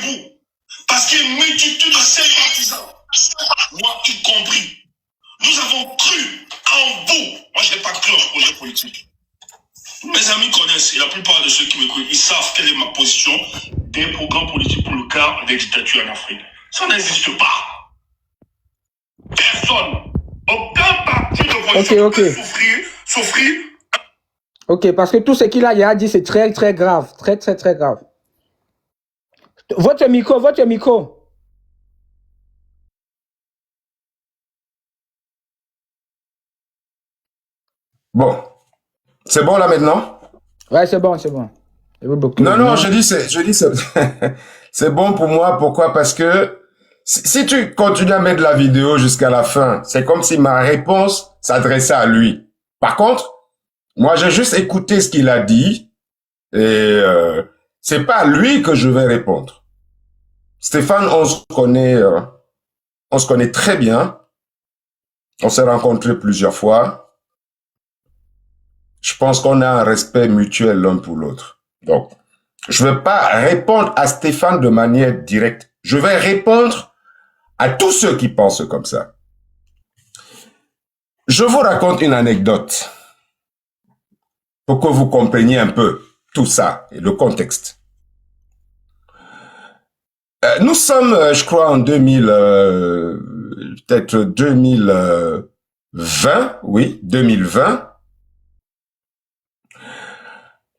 debout. Parce qu'il y a une multitude de sympathisants, moi y compris. Nous avons cru en vous. Moi, je n'ai pas cru en projet politique. Mes amis connaissent, et la plupart de ceux qui m'écoutent, ils savent quelle est ma position des programmes politiques pour le cas des dictatures en Afrique. Ça n'existe pas. Personne, aucun parti de position peut souffrir. Ok, parce que tout ce qu'il a dit, c'est très, très grave. Très, très, très grave. Votre micro. Bon. C'est bon là maintenant? Ouais, c'est bon. Non, je dis c'est bon pour moi. Pourquoi? Parce que si tu continues à mettre la vidéo jusqu'à la fin, c'est comme si ma réponse s'adressait à lui. Par contre, moi, j'ai juste écouté ce qu'il a dit et c'est pas à lui que je vais répondre. Stéphane, on se connaît très bien. On s'est rencontrés plusieurs fois. Je pense qu'on a un respect mutuel l'un pour l'autre. Donc, je ne vais pas répondre à Stéphane de manière directe. Je vais répondre à tous ceux qui pensent comme ça. Je vous raconte une anecdote pour que vous compreniez un peu tout ça et le contexte. Nous sommes, je crois, en 2020,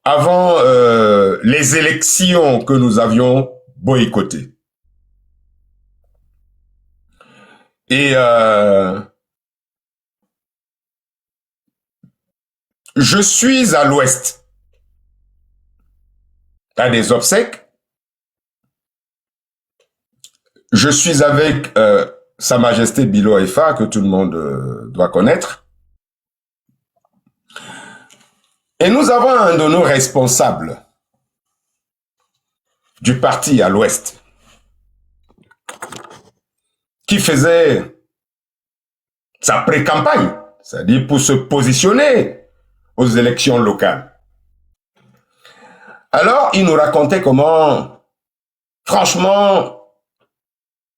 avant les élections que nous avions boycottées. Et je suis à l'ouest, à des obsèques. Je suis avec Sa Majesté Bilo Efa, que tout le monde doit connaître. Et nous avons un de nos responsables du parti à l'ouest qui faisait sa pré-campagne, c'est-à-dire pour se positionner aux élections locales. Alors, il nous racontait comment, franchement,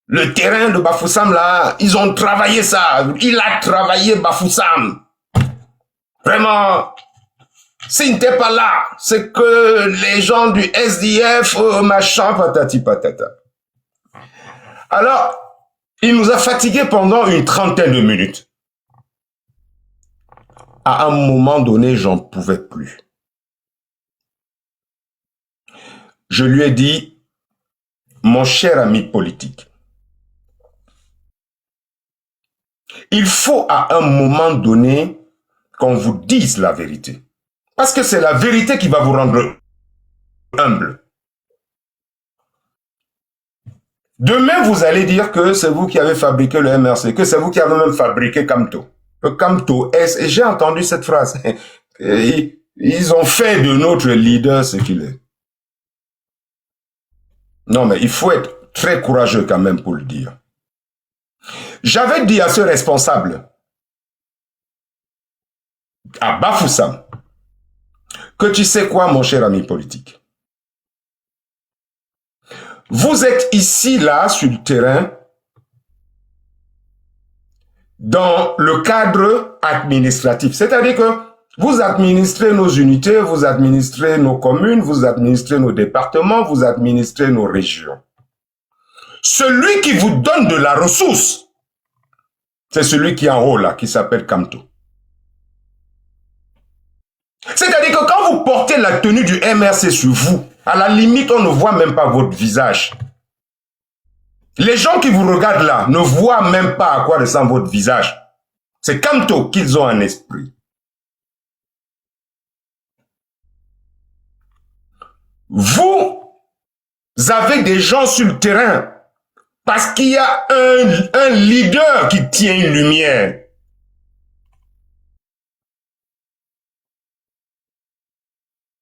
le terrain de Bafoussam, là, ils ont travaillé ça. Il a travaillé Bafoussam. Vraiment, s'il n'était pas là, c'est que les gens du SDF, machin, patati patata. Alors, il nous a fatigués pendant une trentaine de minutes. À un moment donné, j'en pouvais plus. Je lui ai dit, mon cher ami politique, il faut à un moment donné qu'on vous dise la vérité. Parce que c'est la vérité qui va vous rendre humble. Demain, vous allez dire que c'est vous qui avez fabriqué le MRC, que c'est vous qui avez même fabriqué Kamto. Le Kamto S, et j'ai entendu cette phrase. Ils ont fait de notre leader ce qu'il est. Non, mais il faut être très courageux quand même pour le dire. J'avais dit à ce responsable, à Bafoussam, que tu sais quoi, mon cher ami politique? Vous êtes ici, là, sur le terrain, dans le cadre administratif. C'est-à-dire que vous administrez nos unités, vous administrez nos communes, vous administrez nos départements, vous administrez nos régions. Celui qui vous donne de la ressource, c'est celui qui est en haut, là, qui s'appelle Kamto. C'est-à-dire que quand vous portez la tenue du MRC sur vous, à la limite, on ne voit même pas votre visage. Les gens qui vous regardent là ne voient même pas à quoi ressemble votre visage. C'est Kamto qu'ils ont un esprit. Vous avez des gens sur le terrain parce qu'il y a un leader qui tient une lumière.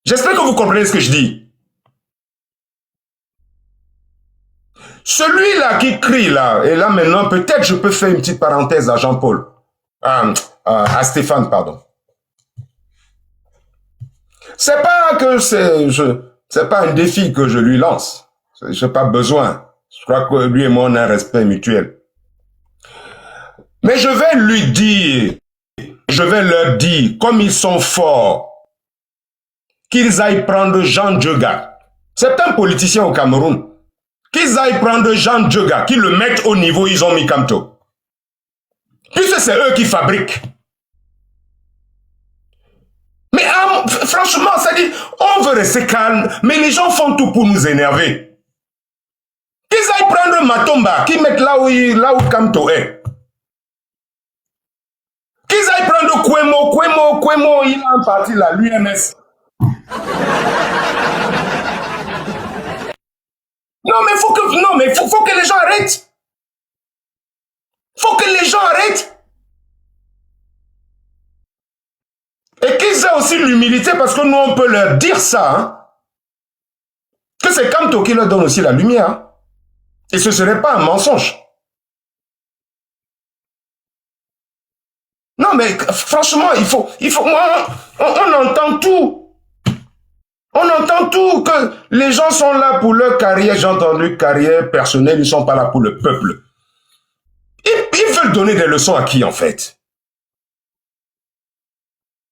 J'espère que vous comprenez ce que je dis. Celui-là qui crie là, et là maintenant, peut-être je peux faire une petite parenthèse à Jean-Paul, à Stéphane, pardon. C'est pas que c'est pas un défi que je lui lance. Je n'ai pas besoin. Je crois que lui et moi, on a un respect mutuel. Mais je vais lui dire, je vais leur dire, comme ils sont forts, qu'ils aillent prendre Jean Djega. C'est un politicien au Cameroun. Qu'ils aillent prendre Jean Djega, qu'ils le mettent au niveau, ils ont mis Kamto. Puisque c'est eux qui fabriquent. Mais franchement, ça dit, on veut rester calme, mais les gens font tout pour nous énerver. Qu'ils aillent prendre Matomba, qu'ils mettent là où Kamto est. Qu'ils aillent prendre Kwemo, il a un parti là, l'UMS. Non, mais faut que les gens arrêtent. Faut que les gens arrêtent. Et qu'ils aient aussi l'humilité, parce que nous, on peut leur dire ça, hein, que c'est Kamto qui leur donne aussi la lumière. Hein, et ce ne serait pas un mensonge. Non, mais franchement, il faut on entend tout. On entend tout, que les gens sont là pour leur carrière, j'ai entendu carrière personnelle, ils ne sont pas là pour le peuple. Ils veulent donner des leçons à qui, en fait?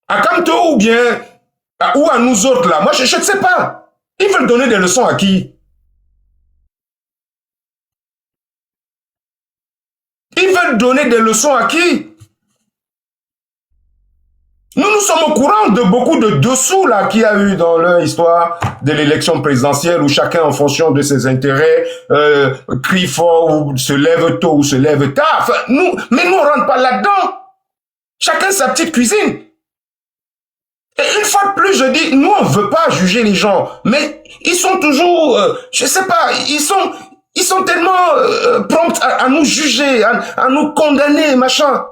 À Kamto ou bien, ou à nous autres, là? Moi, je ne sais pas. Ils veulent donner des leçons à qui? Ils veulent donner des leçons à qui? Nous sommes au courant de beaucoup de dessous là qu'il y a eu dans leur histoire de l'élection présidentielle où chacun en fonction de ses intérêts crie fort ou se lève tôt ou se lève tard. Enfin, mais nous on rentre pas là-dedans. Chacun sa petite cuisine. Et une fois de plus, je dis, nous on veut pas juger les gens, mais ils sont toujours, je sais pas, ils sont tellement prompts à nous juger, à nous condamner, machin.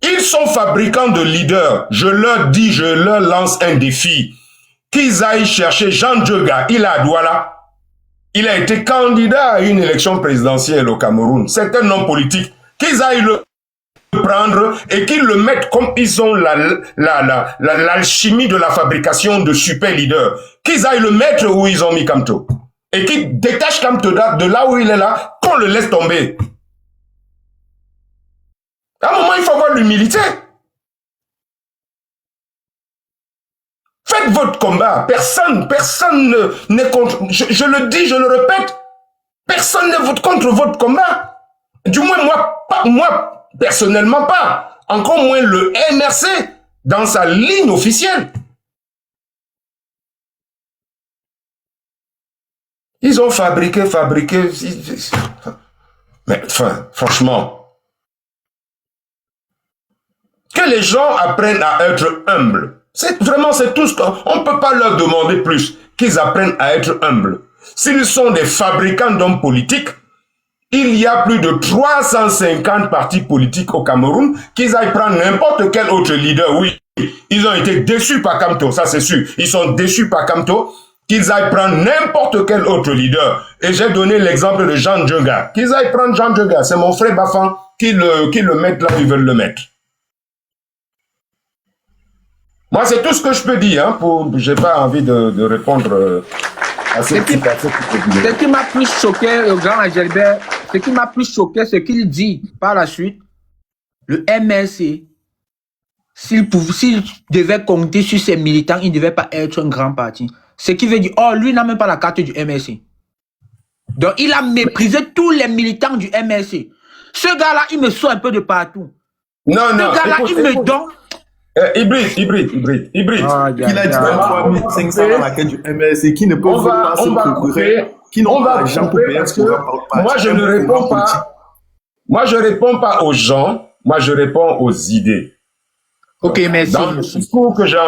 Ils sont fabricants de leaders. Je leur dis, je leur lance un défi. Qu'ils aillent chercher Jean Djega. Il est à Douala. Il a été candidat à une élection présidentielle au Cameroun. C'est un homme politique. Qu'ils aillent le prendre et qu'ils le mettent comme ils ont l'alchimie de la fabrication de super leaders. Qu'ils aillent le mettre où ils ont mis Kamto. Et qu'ils détachent Kamto de là où il est là, qu'on le laisse tomber. À un moment, il faut avoir l'humilité. Faites votre combat. Personne n'est contre. Je le dis, je le répète. Personne n'est contre votre combat. Du moins, moi, personnellement pas. Encore moins le MRC dans sa ligne officielle. Ils ont fabriqué. Mais franchement. Que les gens apprennent à être humbles. C'est tout ce qu'on ne peut pas leur demander plus. Qu'ils apprennent à être humbles. S'ils sont des fabricants d'hommes politiques, il y a plus de 350 partis politiques au Cameroun, qu'ils aillent prendre n'importe quel autre leader. Oui, ils ont été déçus par Kamto, ça c'est sûr. Ils sont déçus par Kamto, qu'ils aillent prendre n'importe quel autre leader. Et j'ai donné l'exemple de Jean Djega. Qu'ils aillent prendre Jean Djega, c'est mon frère Bafan qui le mettent là où ils veulent le mettre. Moi, c'est tout ce que je peux dire. Hein, j'ai pas envie de répondre à ce qui m'a plus choqué, le grand Agelbert, ce qui m'a plus choqué, c'est qu'il dit par la suite, le MLC, s'il devait compter sur ses militants, il ne devait pas être un grand parti. Ce qui veut dire, oh, lui n'a même pas la carte du MLC. Donc, il a méprisé tous les militants du MLC. Ce gars-là, il me sort un peu de partout. Non, Ce gars-là, il me donne... Hybride. Il a dit 3500 dans la quête du MLC qui ne peuvent pas se procurer, qui n'ont pas l'argent pour payer ce programme. Moi, je ne réponds pas. Moi, je réponds pas aux gens. Moi, je réponds aux idées. Ok, merci. Dans le discours que j'ai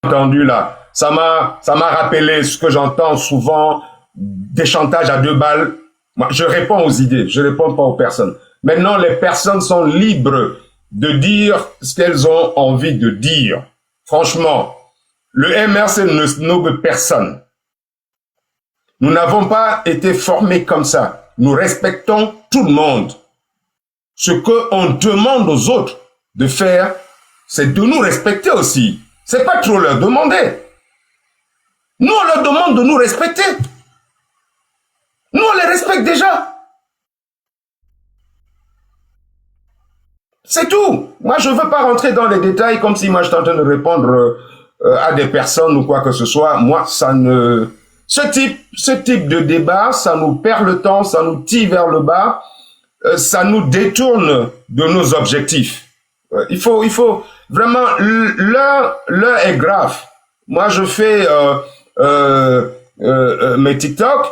entendu là, ça m'a rappelé ce que j'entends souvent, des chantages à 2 balles. Moi, je réponds aux idées. Je réponds pas aux personnes. Maintenant, les personnes sont libres de dire ce qu'elles ont envie de dire. Franchement, le MRC ne snobe personne. Nous n'avons pas été formés comme ça. Nous respectons tout le monde. Ce qu'on demande aux autres de faire, c'est de nous respecter aussi. C'est pas trop leur demander. Nous, on leur demande de nous respecter. déjà. C'est tout. Moi, je veux pas rentrer dans les détails comme si moi, j'étais en train de répondre à des personnes ou quoi que ce soit. Moi, ça ne... Ce type de débat, ça nous perd le temps, ça nous tire vers le bas, ça nous détourne de nos objectifs. Il faut vraiment... L'heure est grave. Moi, je fais mes TikTok.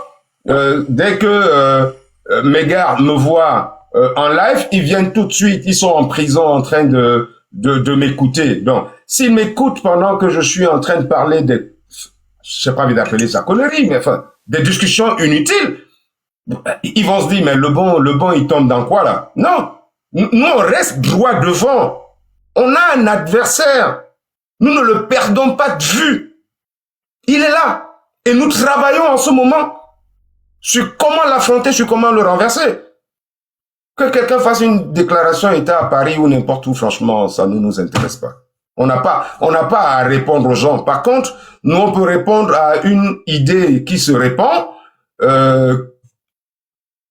Dès que mes gars me voient en live, ils viennent tout de suite. Ils sont en prison en train de m'écouter. Donc, s'ils m'écoutent pendant que je suis en train de parler des... Je n'ai pas envie d'appeler ça connerie, mais enfin, des discussions inutiles, ils vont se dire, mais le bon, il tombe dans quoi, là? Non. Nous, on reste droit devant. On a un adversaire. Nous ne le perdons pas de vue. Il est là. Et nous travaillons en ce moment sur comment l'affronter, sur comment le renverser. Que quelqu'un fasse une déclaration État à Paris ou n'importe où, franchement, ça ne nous intéresse pas. On n'a pas à répondre aux gens. Par contre, nous, on peut répondre à une idée qui se répand,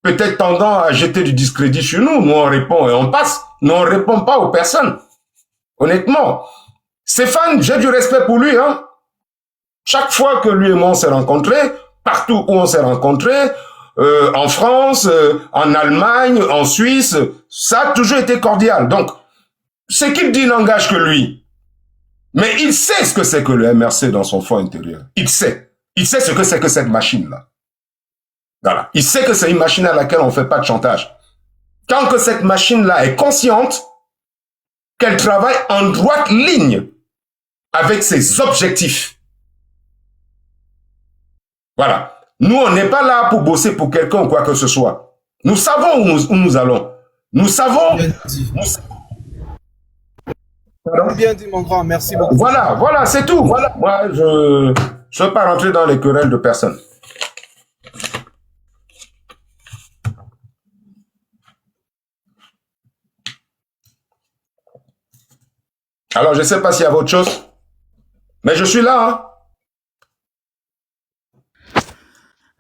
peut-être tendant à jeter du discrédit sur nous. Nous, on répond et on passe. Nous, on répond pas aux personnes. Honnêtement. Stéphane, j'ai du respect pour lui, hein. Chaque fois que lui et moi on s'est rencontrés, partout où on s'est rencontrés, en France, en Allemagne, en Suisse, ça a toujours été cordial. Donc, ce qu'il dit n'engage que lui. Mais il sait ce que c'est que le MRC dans son fond intérieur. Il sait. Il sait ce que c'est que cette machine-là. Voilà. Il sait que c'est une machine à laquelle on ne fait pas de chantage. Tant que cette machine-là est consciente qu'elle travaille en droite ligne avec ses objectifs. Voilà. Nous, on n'est pas là pour bosser pour quelqu'un ou quoi que ce soit. Nous savons où nous allons. Nous savons... Bien dit, mon grand. Merci beaucoup. Voilà, c'est tout. Voilà. Moi, je ne veux pas rentrer dans les querelles de personne. Alors, je ne sais pas s'il y a autre chose, mais je suis là, hein.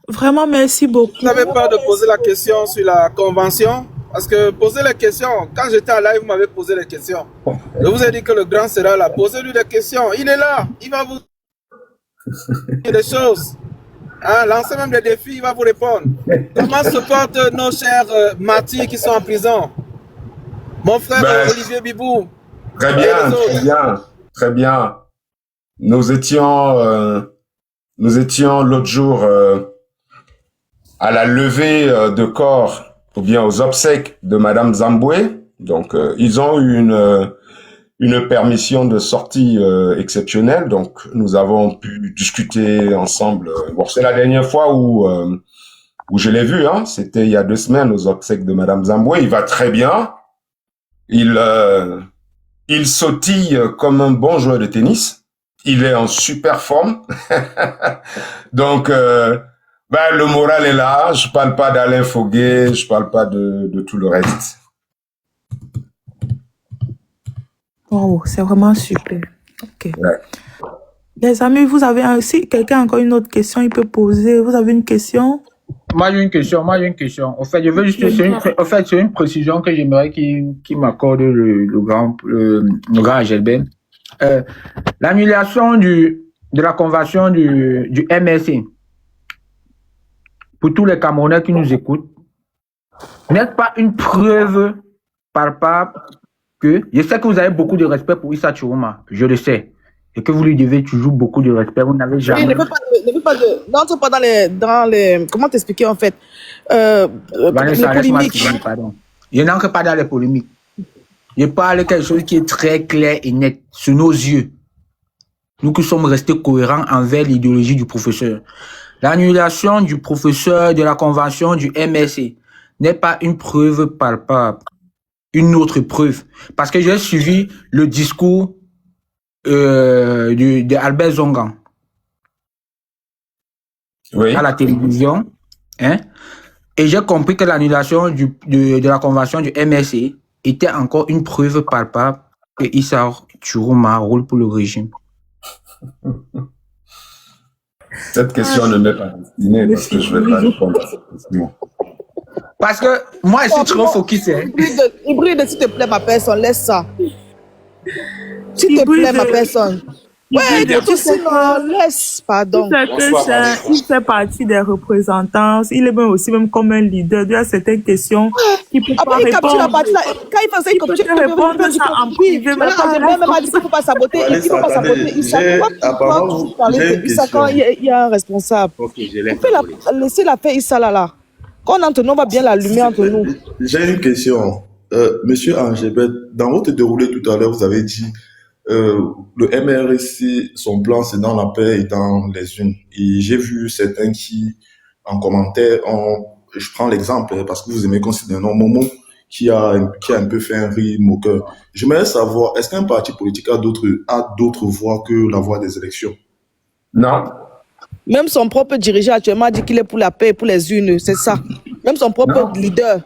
Vraiment, merci beaucoup. Vous n'avez pas de poser la question sur la convention? Parce que poser les questions, quand j'étais en live, vous m'avez posé les questions. Je vous ai dit que le grand sera là. Posez-lui des questions. Il est là. Il va vous dire des choses. Hein, lancez même des défis, il va vous répondre. Comment se portent nos chers martyrs qui sont en prison? Mon frère Olivier Bibou. Très bien. Nous étions l'autre jour à la levée de corps ou bien aux obsèques de Madame Zamboué. Donc, ils ont eu une permission de sortie exceptionnelle. Donc, nous avons pu discuter ensemble. Bon, c'est la dernière fois où je l'ai vu. Hein. C'était il y a 2 semaines aux obsèques de Madame Zamboué. Il va très bien. Il sautille comme un bon joueur de tennis. Il est en super forme. Donc, le moral est là. Je parle pas d'Alain Foguet, je parle pas de tout le reste. Wow, c'est vraiment super. Ok. Ouais. Les amis, vous avez si quelqu'un a encore une autre question, il peut poser. Vous avez une question? Moi, j'ai une question. En fait, je veux juste, c'est une précision que j'aimerais qu'il m'accorde le grand Agelben. L'annulation de la convention du MRC, pour tous les Camerounais qui nous écoutent, n'est pas une preuve palpable que, je sais que vous avez beaucoup de respect pour Issa Chiroma, je le sais, et que vous lui devez toujours beaucoup de respect, vous n'avez jamais... Oui, n'entre pas dans les... Comment t'expliquer en fait Vanessa, les polémiques. Pardon. Je n'entre pas dans les polémiques. Je parle de quelque chose qui est très clair et net, sous nos yeux. Nous qui sommes restés cohérents envers l'idéologie du professeur. L'annulation du professeur de la convention du MRC n'est pas une preuve palpable. Une autre preuve. Parce que j'ai suivi le discours de Albert Zongan. Oui. À la télévision. Hein? Et j'ai compris que l'annulation de la convention du MRC était encore une preuve palpable que Issa Chiroma roule pour le régime. Cette question ne m'est pas destinée parce que je ne vais pas répondre à cette question. Parce que moi, je suis trop focus. Hein. Hybride, s'il te plaît, ma personne, laisse ça. S'il te Hybride, plaît, ma personne. Ouais, Hybride, tout sinon, laisse, pardon. il fait partie des représentants. Il est même comme un leader. Il y a certaines questions qu'il peut pas Après, il capture la répondre. partie là. Quand il fait ça, il capture peut répondre ça en privé, mais pas même comme a dit qu'il ne faut pas saboter. Il ne faut pas saboter. Il apparemment, j'ai une question. Quand il y a un responsable. Ok, je l'ai. Laissez la paix, Issa là. Quand on entre nous, on va bien l'allumer entre nous. J'ai une question. Monsieur Angébet, dans votre déroulé tout à l'heure, vous avez dit le MRSC, son plan, c'est dans la paix et dans les unes. Et j'ai vu certains qui, en commentaire, je prends l'exemple parce que vous aimez considérer un Momo qui a un peu fait un rire moqueur. J'aimerais savoir, est-ce qu'un parti politique a d'autres voix que la voix des élections? Non. Même son propre dirigeant actuellement dit qu'il est pour la paix et pour les unes, c'est ça. Même son propre leader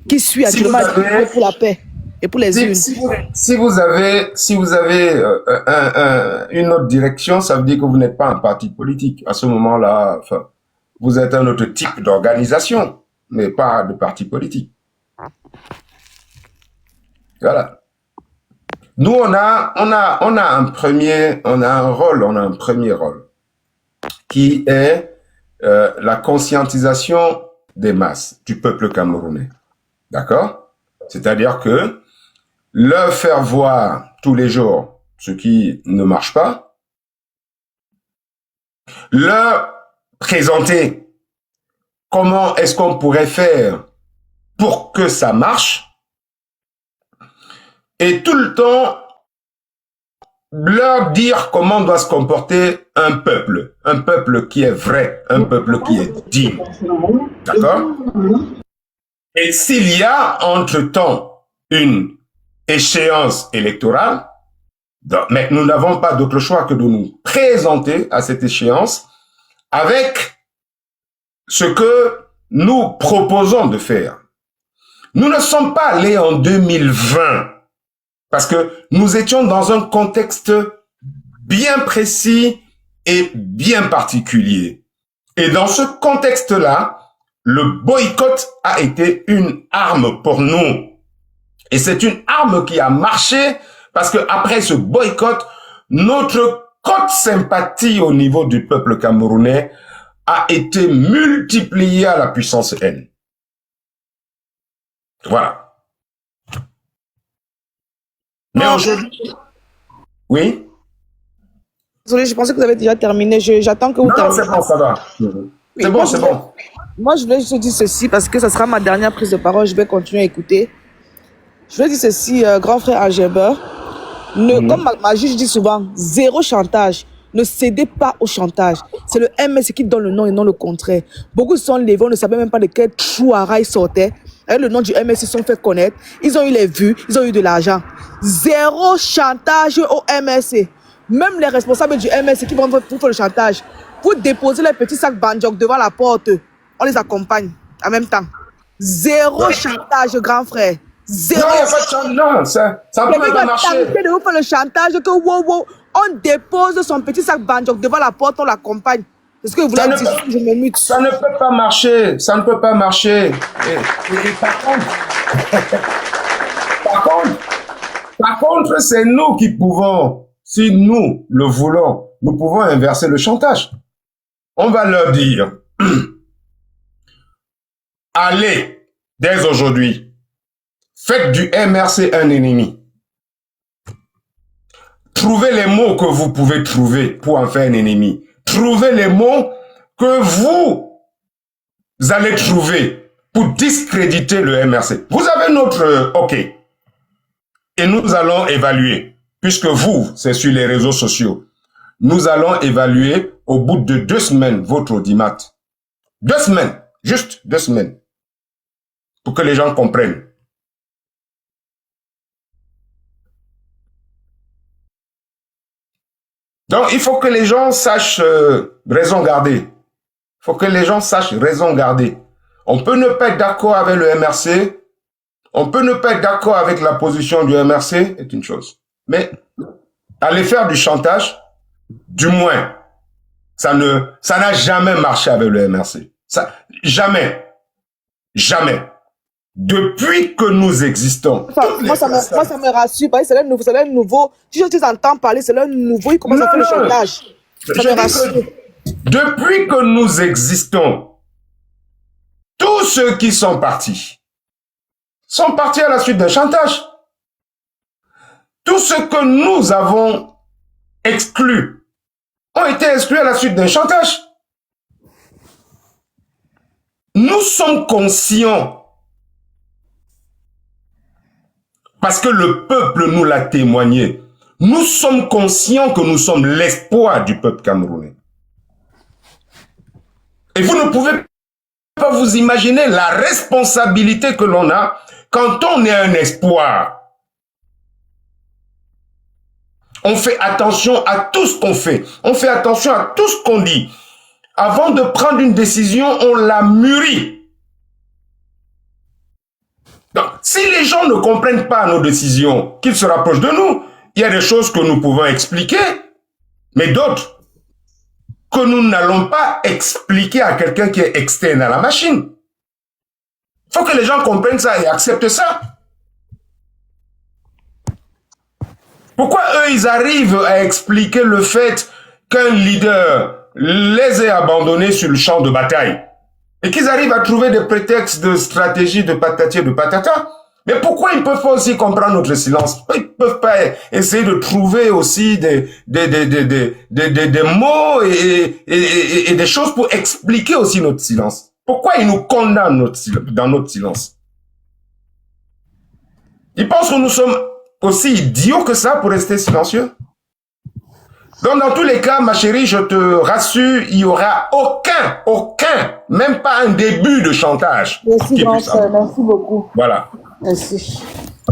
qui suit actuellement dit qu'il est pour la paix et pour les unes. Si vous avez une autre direction, ça veut dire que vous n'êtes pas un parti politique. À ce moment-là, enfin, vous êtes un autre type d'organisation, mais pas de parti politique. Voilà. Nous, on a un premier rôle qui est la conscientisation des masses du peuple camerounais. D'accord? C'est-à-dire que leur faire voir tous les jours ce qui ne marche pas, leur présenter comment est-ce qu'on pourrait faire pour que ça marche, et tout le temps leur dire comment doit se comporter un peuple qui est vrai, un peuple qui est digne. D'accord? Et s'il y a entre-temps une échéance électorale, mais nous n'avons pas d'autre choix que de nous présenter à cette échéance avec ce que nous proposons de faire. Nous ne sommes pas allés en 2020 parce que nous étions dans un contexte bien précis et bien particulier. Et dans ce contexte-là, le boycott a été une arme pour nous. Et c'est une arme qui a marché parce que après ce boycott, notre cote sympathie au niveau du peuple camerounais a été multipliée à la puissance N. Voilà. Mais aujourd'hui... Oui? Désolé, je pensais que vous avez déjà terminé. J'attends que vous terminiez. Non, c'est bon, ça va. C'est bon, c'est bon. Moi, je voulais juste dire ceci parce que ça sera ma dernière prise de parole. Je vais continuer à écouter. Je voulais dire ceci, grand frère Angébet. Comme ma juge dit souvent, zéro chantage. Ne cédez pas au chantage. C'est le MS qui donne le nom et non le contraire. Beaucoup se sont levés, on ne savait même pas de quel chouara ils sortaient. Avec le nom du MS, ils se sont fait connaître. Ils ont eu les vues, ils ont eu de l'argent. Zéro chantage au MSC. Même les responsables du MSC qui vont vous faire le chantage, vous déposez les petits sacs bandjok devant la porte. On les accompagne en même temps. Zéro chantage, grand frère. Zéro. Non, il n'y a pas de chantage. Non, ça ne peut même pas marcher. De vous faire le chantage que on dépose son petit sac bandjok devant la porte, on l'accompagne. C'est ce que vous voulez dire, je me mute. Ça ne peut pas marcher. Ça ne peut pas marcher. Et par contre, c'est nous qui pouvons, si nous le voulons, nous pouvons inverser le chantage. On va leur dire, allez, dès aujourd'hui, faites du MRC un ennemi. Trouvez les mots que vous pouvez trouver pour en faire un ennemi. Trouvez les mots que vous allez trouver pour discréditer le MRC. Vous avez notre OK. Et nous allons évaluer, puisque vous, c'est sur les réseaux sociaux. Nous allons évaluer au bout de 2 semaines votre audimat. 2 semaines, juste 2 semaines, pour que les gens comprennent. Donc, il faut que les gens sachent raison garder. Il faut que les gens sachent raison garder. On peut ne pas être d'accord avec le MRC. On peut ne pas être d'accord avec la position du MRC, c'est une chose. Mais aller faire du chantage, du moins, ça n'a jamais marché avec le MRC. Ça, jamais. Jamais. Depuis que nous existons. Moi, ça me rassure, parce que c'est l'un nouveau. Si tu entends parler, c'est l'un nouveau, il commence à faire le chantage. Ça me rassure. Depuis que nous existons, tous ceux qui sont partis à la suite d'un chantage. Tous ceux que nous avons exclus ont été exclus à la suite d'un chantage. Nous sommes conscients, parce que le peuple nous l'a témoigné, nous sommes conscients que nous sommes l'espoir du peuple camerounais. Et vous ne pouvez pas vous imaginer la responsabilité que l'on a quand on est un espoir. On fait attention à tout ce qu'on fait. On fait attention à tout ce qu'on dit. Avant de prendre une décision, on la mûrit. Donc, si les gens ne comprennent pas nos décisions, qu'ils se rapprochent de nous, il y a des choses que nous pouvons expliquer, mais d'autres que nous n'allons pas expliquer à quelqu'un qui est externe à la machine. Il faut que les gens comprennent ça et acceptent ça. Pourquoi eux, ils arrivent à expliquer le fait qu'un leader les ait abandonnés sur le champ de bataille et qu'ils arrivent à trouver des prétextes de stratégie de patati et de patata? Mais pourquoi ils ne peuvent pas aussi comprendre notre silence? Ils ne peuvent pas essayer de trouver aussi des mots et des choses pour expliquer aussi notre silence? Pourquoi ils nous condamnent dans notre silence? Ils pensent que nous sommes aussi idiots que ça pour rester silencieux? Donc, dans tous les cas, ma chérie, je te rassure, il n'y aura aucun, même pas un début de chantage. Merci, grand frère, merci beaucoup. Voilà. Merci.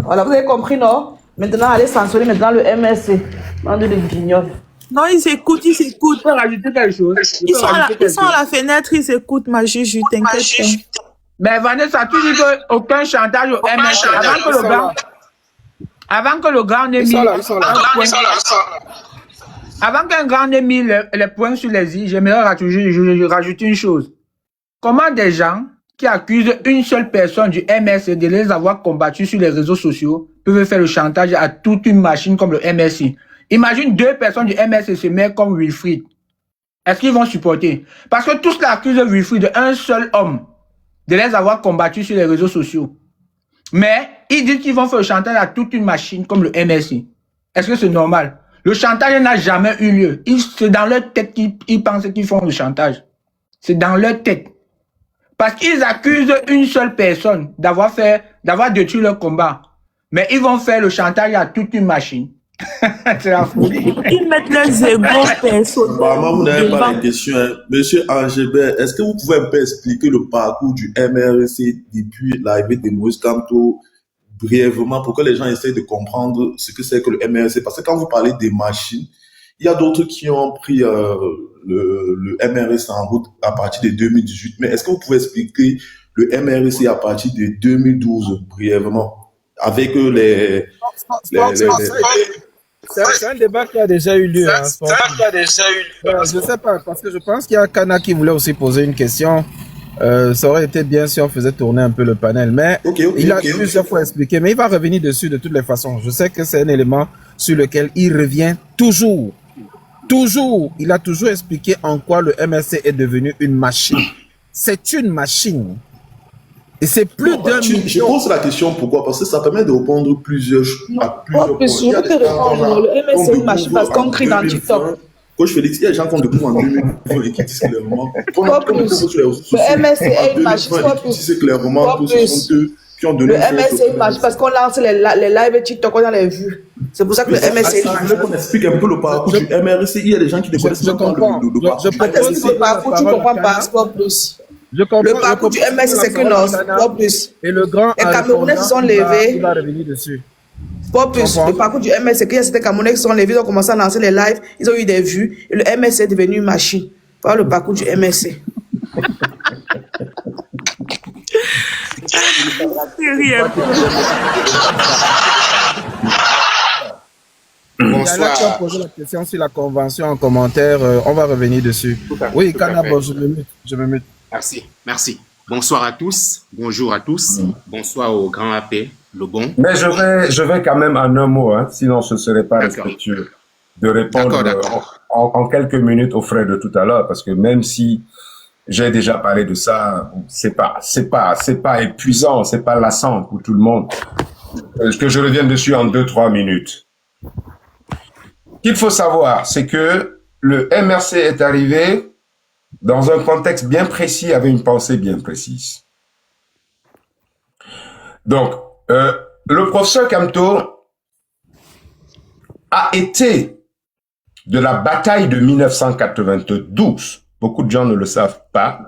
Voilà, vous avez compris, non? Maintenant, allez censurer maintenant le MSC. Bande de guignols. Non, ils s'écoutent. Tu peux rajouter quelque chose? Ils sont à la fenêtre, ils s'écoutent, ma juge, t'inquiète. Mais Vanessa, tu dis qu'aucun chantage au MSC. Avant que le grand ait mis avant qu'un grand ait mis les points sur les i, j'aimerais rajouter une chose. Comment des gens qui accusent une seule personne du MSC de les avoir combattus sur les réseaux sociaux peuvent faire le chantage à toute une machine comme le MSC? Imagine deux personnes du MSC se mettent comme Wilfried. Est-ce qu'ils vont supporter? Parce que tous l'accusent Wilfried d'un seul homme de les avoir combattus sur les réseaux sociaux. Mais ils disent qu'ils vont faire le chantage à toute une machine comme le MSC. Est-ce que c'est normal? Le chantage n'a jamais eu lieu. C'est dans leur tête qu'ils pensent qu'ils font le chantage. C'est dans leur tête. Parce qu'ils accusent une seule personne d'avoir détruit leur combat. Mais ils vont faire le chantage à toute une machine. C'est la folie. Ils mettent leurs égos personnels. Apparemment, vous n'avez pas les questions. Hein. Monsieur Angébert, est-ce que vous pouvez un peu expliquer le parcours du MRC depuis l'arrivée de Maurice Kamto brièvement pour que les gens essayent de comprendre ce que c'est que le MRC? Parce que quand vous parlez des machines, il y a d'autres qui ont pris le MRC en route à partir de 2018. Mais est-ce que vous pouvez expliquer le MRC à partir de 2012 brièvement avec C'est un débat qui a déjà eu lieu. Je ne sais pas, parce que je pense qu'il y a Kana qui voulait aussi poser une question. Ça aurait été bien si on faisait tourner un peu le panel, mais il a plusieurs fois expliqué, mais il va revenir dessus de toutes les façons. Je sais que c'est un élément sur lequel il revient toujours. Il a toujours expliqué en quoi le MSC est devenu une machine. C'est une machine. Et c'est plus d'un million. Je pose la question pourquoi? Parce que ça permet de répondre à plusieurs points. Le MSC est une machine parce qu'on crie dans TikTok. Coach Félix, il y a des gens qui ont découvert en 2020 et qui disent clairement. Le MSC est une machine. Qui disent clairement que ce sont eux qui ont donné. Le MSC est une machine parce qu'on lance les lives TikTok, on a les vues. C'est pour ça que le MSC est une machine. Je veux qu'on explique un peu le parcours du MRC. Il y a des gens qui ne connaissent pas le parcours. Tu comprends pas, Sport Plus. Le parcours du MSC, c'est que non, Sport Plus. Et le grand. Les Camerounais se sont levés. Il va revenir dessus. Pas plus. Le parcours du MS, c'est qu'il y a certains Camerounais qui sont levés, ils ont commencé à lancer les lives, ils ont eu des vues, et le MS est devenu une machine. Voilà le parcours du MSC. Il y en a qui ont posé la question sur la convention en commentaire, on va revenir dessus. Oui, Kana, je me mute. Merci. Bonsoir à tous, bonjour à tous, bonsoir au grand AP, le bon. Mais je vais quand même en un mot, hein, sinon ce ne serait pas respectueux de répondre en quelques minutes aux frères de tout à l'heure, parce que même si j'ai déjà parlé de ça, c'est pas épuisant, c'est pas lassant pour tout le monde. Que je revienne dessus en 2-3 minutes. Ce qu'il faut savoir, c'est que le MRC est arrivé dans un contexte bien précis, avec une pensée bien précise. Donc, le professeur Kamto a été de la bataille de 1992. Beaucoup de gens ne le savent pas.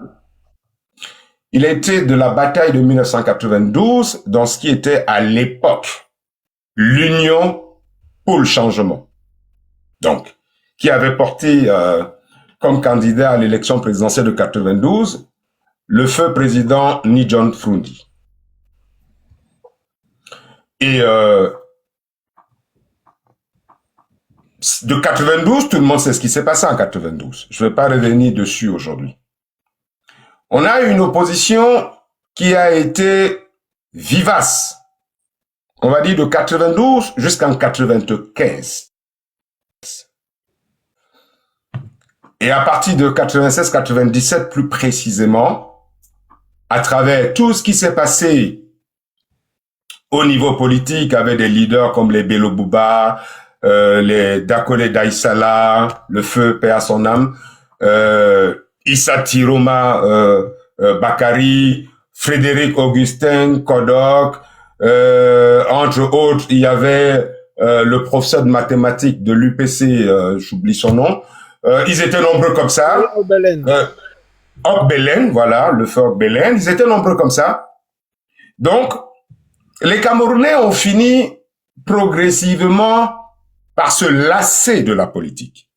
Il a été de la bataille de 1992 dans ce qui était à l'époque l'Union pour le changement. Donc, qui avait porté comme candidat à l'élection présidentielle de 92 le feu président Ni John Frundi. Et de 92, tout le monde sait ce qui s'est passé en 92. Je ne vais pas revenir dessus aujourd'hui. On a une opposition qui a été vivace. On va dire de 92 jusqu'en 95. Et à partir de 96-97 plus précisément, à travers tout ce qui s'est passé au niveau politique avec des leaders comme les Bello Bouba, les Dakole Daïsala, le feu paix à son âme, Issa Tiroma Bakari, Frédéric Augustin Kodok, entre autres, il y avait le professeur de mathématiques de l'UPC, j'oublie son nom. Ils étaient nombreux comme ça. Okbelen, voilà, le feu Okbelen. Ils étaient nombreux comme ça. Donc, les Camerounais ont fini progressivement par se lasser de la politique.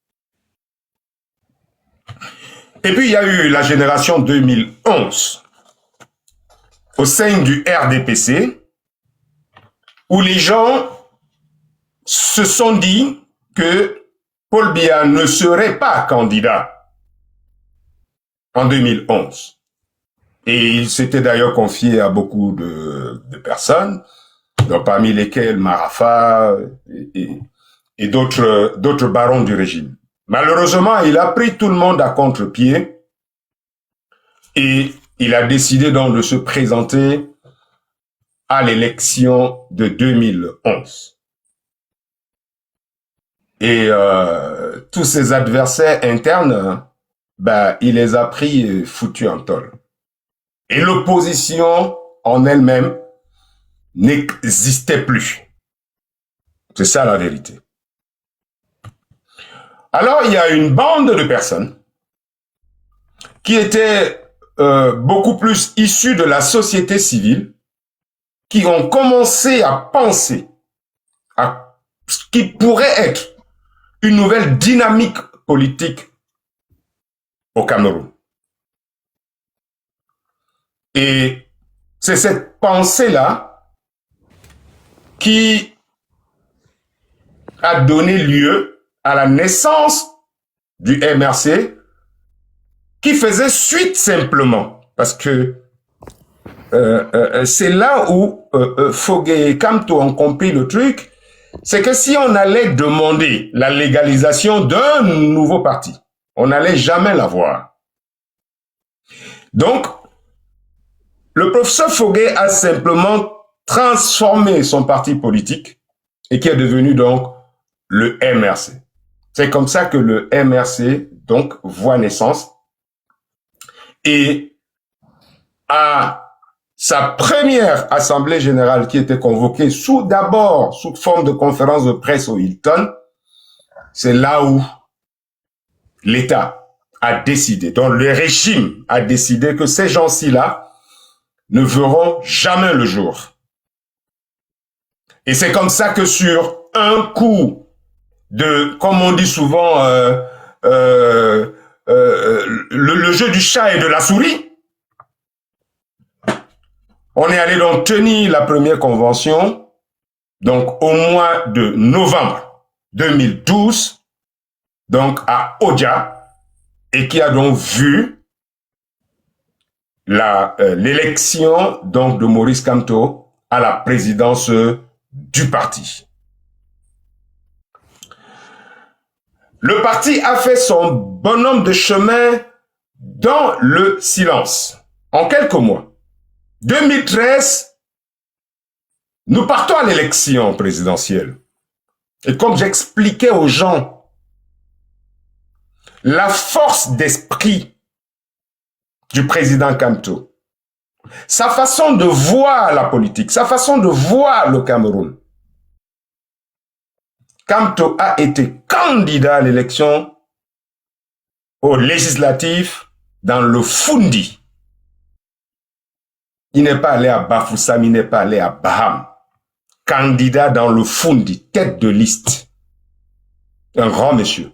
Et puis, il y a eu la génération 2011 au sein du RDPC où les gens se sont dit que Paul Biya ne serait pas candidat en 2011. Et il s'était d'ailleurs confié à beaucoup de personnes, donc parmi lesquelles Marafa et d'autres barons du régime. Malheureusement, il a pris tout le monde à contre-pied et il a décidé donc de se présenter à l'élection de 2011. Et tous ses adversaires internes, il les a pris et foutus en tôle. Et l'opposition en elle-même n'existait plus. C'est ça la vérité. Alors, il y a une bande de personnes qui étaient beaucoup plus issues de la société civile, qui ont commencé à penser à ce qui pourrait être une nouvelle dynamique politique au Cameroun. Et c'est cette pensée-là qui a donné lieu à la naissance du MRC, qui faisait suite simplement, parce que c'est là où Fogué et Kamto ont compris le truc, c'est que si on allait demander la légalisation d'un nouveau parti, on n'allait jamais l'avoir. Donc, le professeur Fogué a simplement transformé son parti politique et qui est devenu donc le MRC. C'est comme ça que le MRC donc voit naissance et à sa première assemblée générale qui était convoquée d'abord sous forme de conférence de presse au Hilton, c'est là où l'État a décidé, donc le régime a décidé que ces gens-ci-là ne verront jamais le jour. Et c'est comme ça que sur un coup de, comme on dit souvent, le jeu du chat et de la souris, on est allé donc tenir la première convention, donc au mois de novembre 2012, donc à Odia, et qui a donc vu l'élection donc de Maurice Kamto à la présidence du parti. Le parti a fait son bonhomme de chemin dans le silence. En quelques mois. 2013, nous partons à l'élection présidentielle. Et comme j'expliquais aux gens, la force d'esprit du président Kamto, sa façon de voir la politique, sa façon de voir le Cameroun. Kamto a été candidat à l'élection aux législatives dans le Fundi. Il n'est pas allé à Bafoussam, il n'est pas allé à Baham. Candidat dans le Fundi, tête de liste. Un grand monsieur.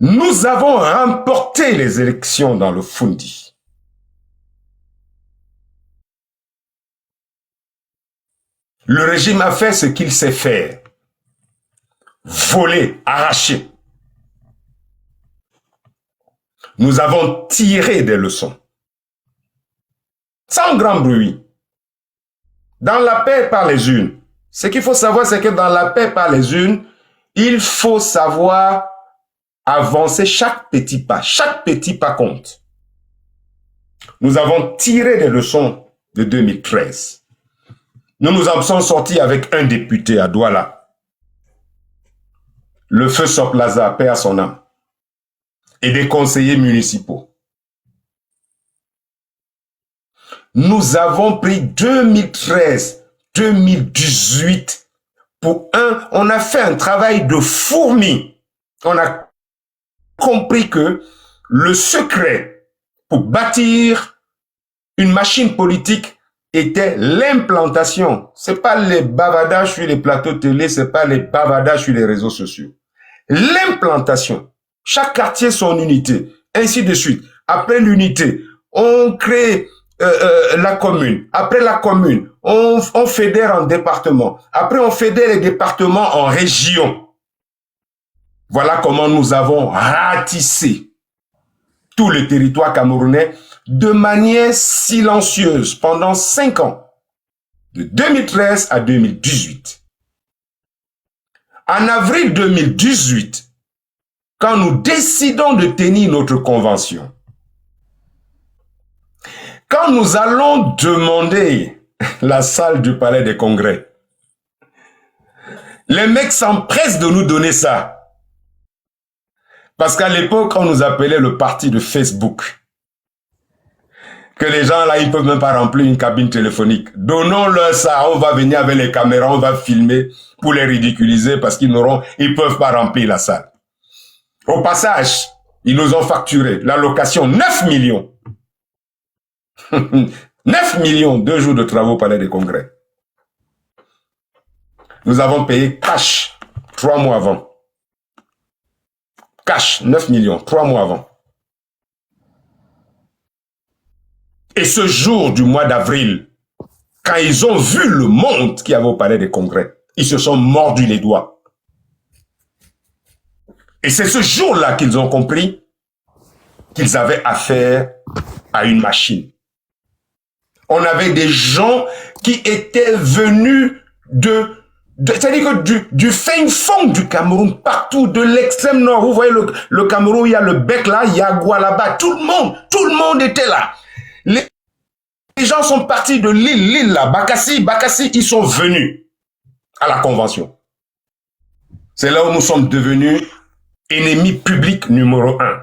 Nous avons remporté les élections dans le Fundi. Le régime a fait ce qu'il sait faire. Voler, arracher. Nous avons tiré des leçons. Sans grand bruit. Dans la paix par les unes. Ce qu'il faut savoir, c'est que dans la paix par les unes, il faut savoir avancer chaque petit pas. Chaque petit pas compte. Nous avons tiré des leçons de 2013. Nous nous en sommes sortis avec un député à Douala. Le feu Soplaza, paix à son âme. Et des conseillers municipaux. Nous avons pris 2013, 2018 on a fait un travail de fourmi. On a compris que le secret pour bâtir une machine politique était l'implantation. C'est pas les bavardages sur les plateaux télé, c'est pas les bavardages sur les réseaux sociaux. L'implantation. Chaque quartier son unité, ainsi de suite. Après l'unité, on crée la commune. Après la commune, on fédère en département. Après, on fédère les départements en régions. Voilà comment nous avons ratissé tout le territoire camerounais de manière silencieuse pendant 5 ans, de 2013 à 2018. En avril 2018, quand nous décidons de tenir notre convention, quand nous allons demander la salle du palais des congrès, les mecs s'empressent de nous donner ça. Parce qu'à l'époque, on nous appelait le parti de Facebook. Que les gens là, ils peuvent même pas remplir une cabine téléphonique. Donnons-leur ça, on va venir avec les caméras, on va filmer pour les ridiculiser parce ils peuvent pas remplir la salle. Au passage, ils nous ont facturé la location 9 millions. 9 millions, 2 jours de travaux au palais des congrès. Nous avons payé cash 3 mois avant. Cash, 9 millions, 3 mois avant. Et ce jour du mois d'avril, quand ils ont vu le monde qu'il y avait au palais des congrès, ils se sont mordus les doigts. Et c'est ce jour-là qu'ils ont compris qu'ils avaient affaire à une machine. On avait des gens qui étaient venus c'est-à-dire que du fin fond du Cameroun, partout, de l'extrême nord. Vous voyez le Cameroun, il y a le bec là, il y a Gua là-bas. Tout le monde était là. Les gens sont partis de l'île là, Bakassi, ils sont venus à la convention. C'est là où nous sommes devenus ennemis publics numéro 1.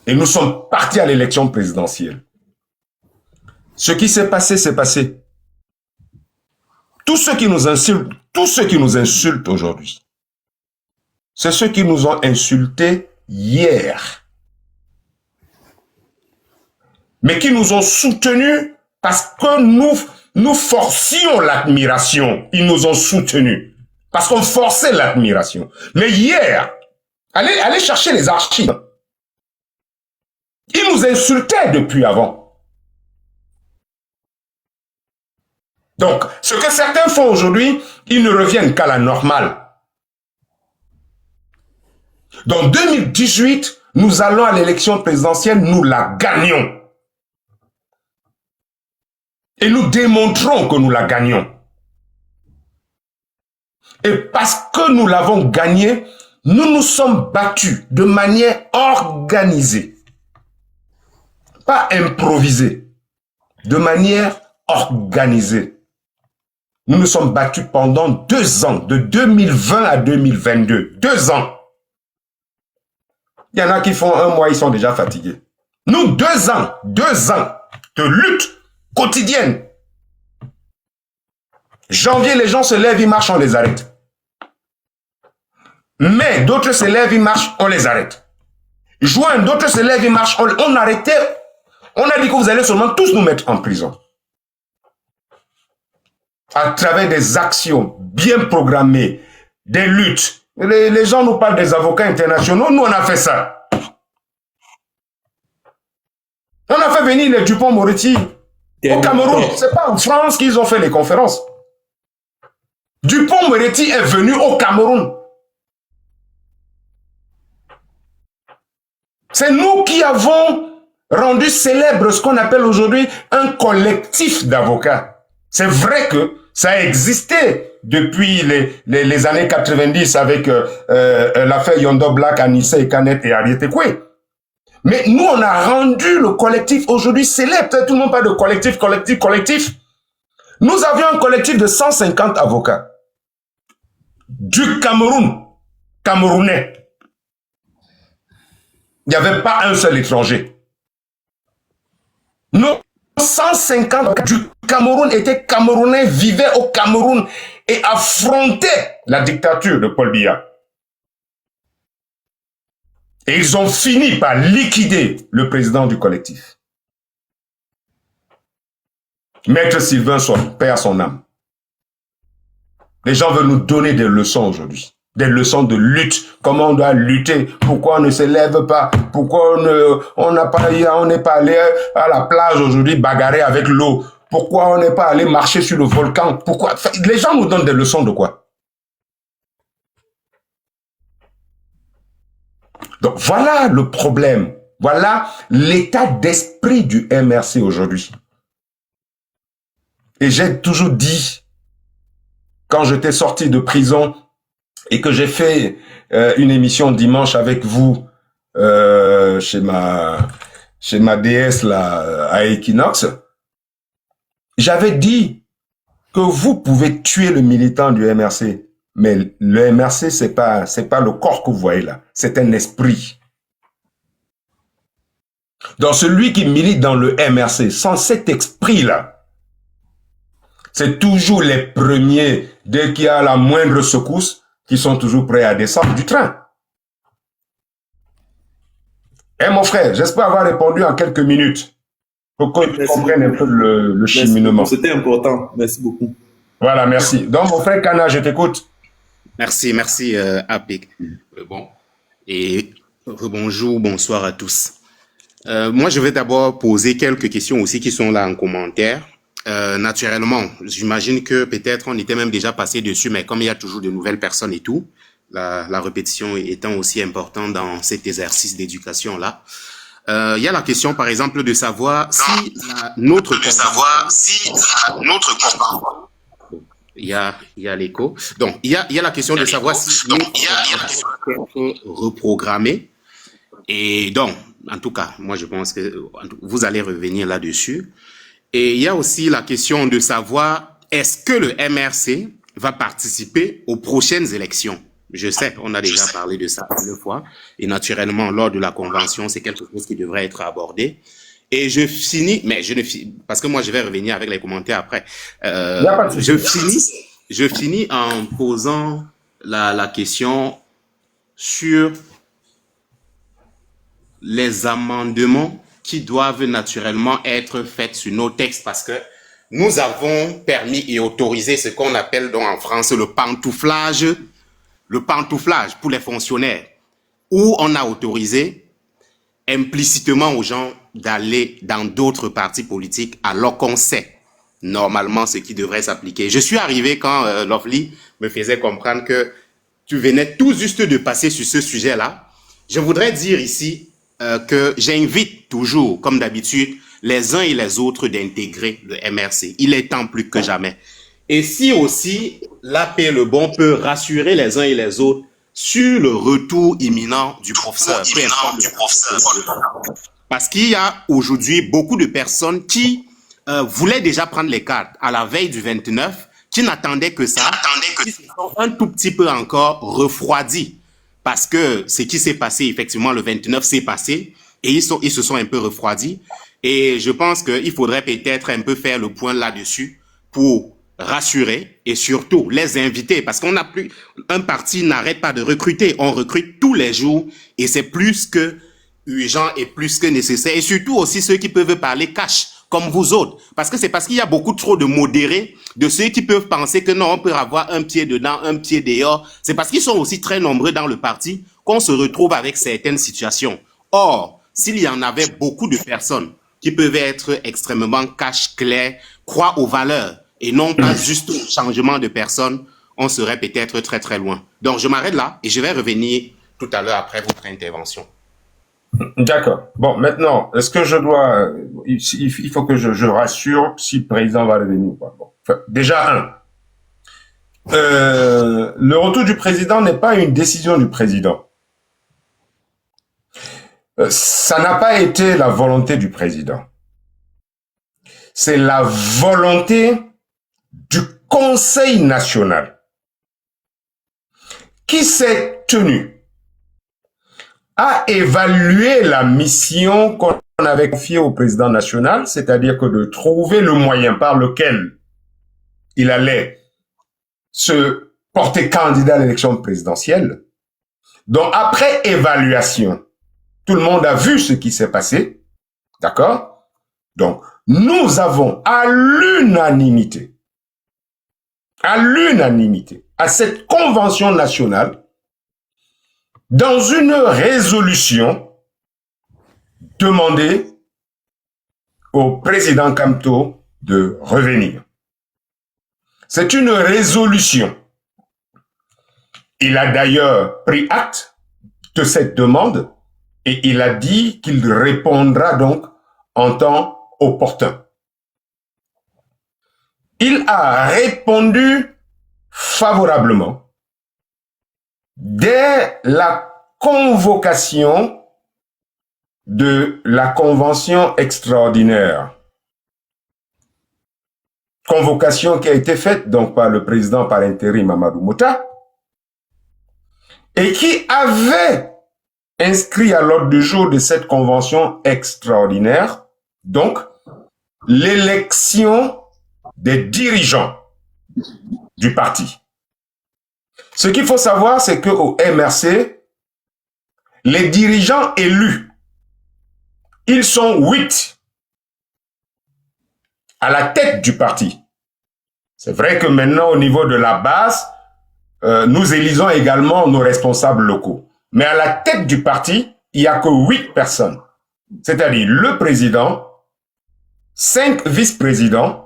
Et nous sommes partis à l'élection présidentielle. Ce qui s'est passé, c'est passé. Tous ceux qui nous insultent aujourd'hui, c'est ceux qui nous ont insultés hier. Mais qui nous ont soutenus parce que nous forcions l'admiration. Ils nous ont soutenus parce qu'on forçait l'admiration. Mais hier, allez chercher les archives. Ils nous insultaient depuis avant. Donc, ce que certains font aujourd'hui, ils ne reviennent qu'à la normale. Donc, 2018, nous allons à l'élection présidentielle, nous la gagnons. Et nous démontrons que nous la gagnons. Et parce que nous l'avons gagnée, nous nous sommes battus de manière organisée. Pas improvisée. De manière organisée. Nous nous sommes battus pendant 2 ans, de 2020 à 2022. 2 ans. Il y en a qui font 1 mois, ils sont déjà fatigués. Nous, 2 ans de lutte quotidienne. Janvier, les gens se lèvent, ils marchent, on les arrête. Mai, d'autres se lèvent, ils marchent, on les arrête. Juin, d'autres se lèvent, ils marchent, on arrêtait. On a dit que vous allez seulement tous nous mettre en prison. À travers des actions bien programmées, des luttes. Les gens nous parlent des avocats internationaux, nous on a fait ça. On a fait venir les Dupond-Moretti au Cameroun. C'est pas en France qu'ils ont fait les conférences. Dupond-Moretti est venu au Cameroun. C'est nous qui avons rendu célèbre ce qu'on appelle aujourd'hui un collectif d'avocats. C'est vrai que ça existait depuis les années 90 avec l'affaire Yondo Black, Anissa Ekanet et Ariete Koué. Mais nous, on a rendu le collectif aujourd'hui célèbre. Tout le monde parle de collectif. Nous avions un collectif de 150 avocats du Cameroun, camerounais. Il n'y avait pas un seul étranger. Nos 150 du Cameroun étaient camerounais, vivaient au Cameroun et affrontaient la dictature de Paul Biya. Et ils ont fini par liquider le président du collectif. Maître Sylvain perd son âme. Les gens veulent nous donner des leçons aujourd'hui. Des leçons de lutte. Comment on doit lutter. Pourquoi on ne se lève pas. Pourquoi on n'est pas allé à la plage aujourd'hui bagarrer avec l'eau. Pourquoi on n'est pas allé marcher sur le volcan. Pourquoi. Les gens nous donnent des leçons de quoi. Donc voilà le problème. Voilà l'état d'esprit du MRC aujourd'hui. Et j'ai toujours dit, quand j'étais sorti de prison et que j'ai fait une émission dimanche avec vous chez ma déesse là à Equinox, j'avais dit que vous pouvez tuer le militant du MRC. Mais le MRC, c'est pas le corps que vous voyez là. C'est un esprit. Donc celui qui milite dans le MRC, sans cet esprit-là, c'est toujours les premiers, dès qu'il y a la moindre secousse, qui sont toujours prêts à descendre du train. Eh mon frère, j'espère avoir répondu en quelques minutes pour que tu comprennes un peu le cheminement. C'était important. Merci beaucoup. Voilà, merci. Donc mon frère Kana, je t'écoute. Merci, Apik. Bon, et bonjour, bonsoir à tous. Moi, je vais d'abord poser quelques questions aussi qui sont là en commentaire. Naturellement, j'imagine que peut-être on était même déjà passé dessus, mais comme il y a toujours de nouvelles personnes et tout, la répétition étant aussi importante dans cet exercice d'éducation-là, il y a la question, par exemple, de savoir si notre il y a l'écho. Donc, il y a la question de savoir si nous être reprogrammé. Et donc, en tout cas, moi, je pense que vous allez revenir là-dessus. Et il y a aussi la question de savoir est-ce que le MRC va participer aux prochaines élections. Je sais, on a déjà parlé de ça une fois. Et naturellement, lors de la convention, c'est quelque chose qui devrait être abordé. Et je finis, mais je ne finis, parce que moi je vais revenir avec les commentaires après. Je finis en posant la question sur les amendements qui doivent naturellement être faits sur nos textes, parce que nous avons permis et autorisé ce qu'on appelle donc en France le pantouflage pour les fonctionnaires, où on a autorisé implicitement aux gens d'aller dans d'autres partis politiques alors qu'on sait normalement ce qui devrait s'appliquer. Je suis arrivé quand Lovely me faisait comprendre que tu venais tout juste de passer sur ce sujet-là je voudrais dire ici que j'invite toujours, comme d'habitude, les uns et les autres d'intégrer le MRC. Il est temps plus que jamais. Et si aussi l'AP Le Bon peut rassurer les uns et les autres sur le retour imminent du professeur. Parce qu'il y a aujourd'hui beaucoup de personnes qui voulaient déjà prendre les cartes à la veille du 29, qui n'attendaient que ça, qui se sont un tout petit peu encore refroidis. Parce que ce qui s'est passé, effectivement, le 29 s'est passé et ils se sont un peu refroidis. Et je pense qu'il faudrait peut-être un peu faire le point là-dessus pour rassurer et surtout les inviter. Parce qu'on n'a plus, un parti n'arrête pas de recruter. On recrute tous les jours et c'est plus que urgent et plus que nécessaire. Et surtout aussi ceux qui peuvent parler cash, comme vous autres. Parce que c'est parce qu'il y a beaucoup trop de modérés, de ceux qui peuvent penser que non, on peut avoir un pied dedans, un pied dehors. C'est parce qu'ils sont aussi très nombreux dans le parti qu'on se retrouve avec certaines situations. Or, s'il y en avait beaucoup de personnes qui peuvent être extrêmement cash, clairs, croient aux valeurs et non pas juste au changement de personnes, on serait peut-être très très loin. Donc je m'arrête là et je vais revenir tout à l'heure après votre intervention. D'accord. Bon, maintenant, est-ce que je dois... Il faut que je rassure si le président va revenir ou pas. Bon. Enfin, déjà, le retour du président n'est pas une décision du président. Ça n'a pas été la volonté du président. C'est la volonté du Conseil national qui s'est tenu à évaluer la mission qu'on avait confiée au président national, c'est-à-dire que de trouver le moyen par lequel il allait se porter candidat à l'élection présidentielle. Donc, après évaluation, tout le monde a vu ce qui s'est passé, d'accord? Donc, nous avons à l'unanimité, à cette convention nationale, dans une résolution, demandé au président Kamto de revenir. C'est une résolution. Il a d'ailleurs pris acte de cette demande et il a dit qu'il répondra donc en temps opportun. Il a répondu favorablement dès la convocation de la convention extraordinaire. Convocation qui a été faite donc par le président par intérim Mamadou Mouta et qui avait inscrit à l'ordre du jour de cette convention extraordinaire donc l'élection des dirigeants du parti. Ce qu'il faut savoir, c'est qu'au MRC, les dirigeants élus, ils sont 8 à la tête du parti. C'est vrai que maintenant, au niveau de la base, nous élisons également nos responsables locaux. Mais à la tête du parti, il n'y a que 8 personnes. C'est-à-dire le président, 5 vice-présidents,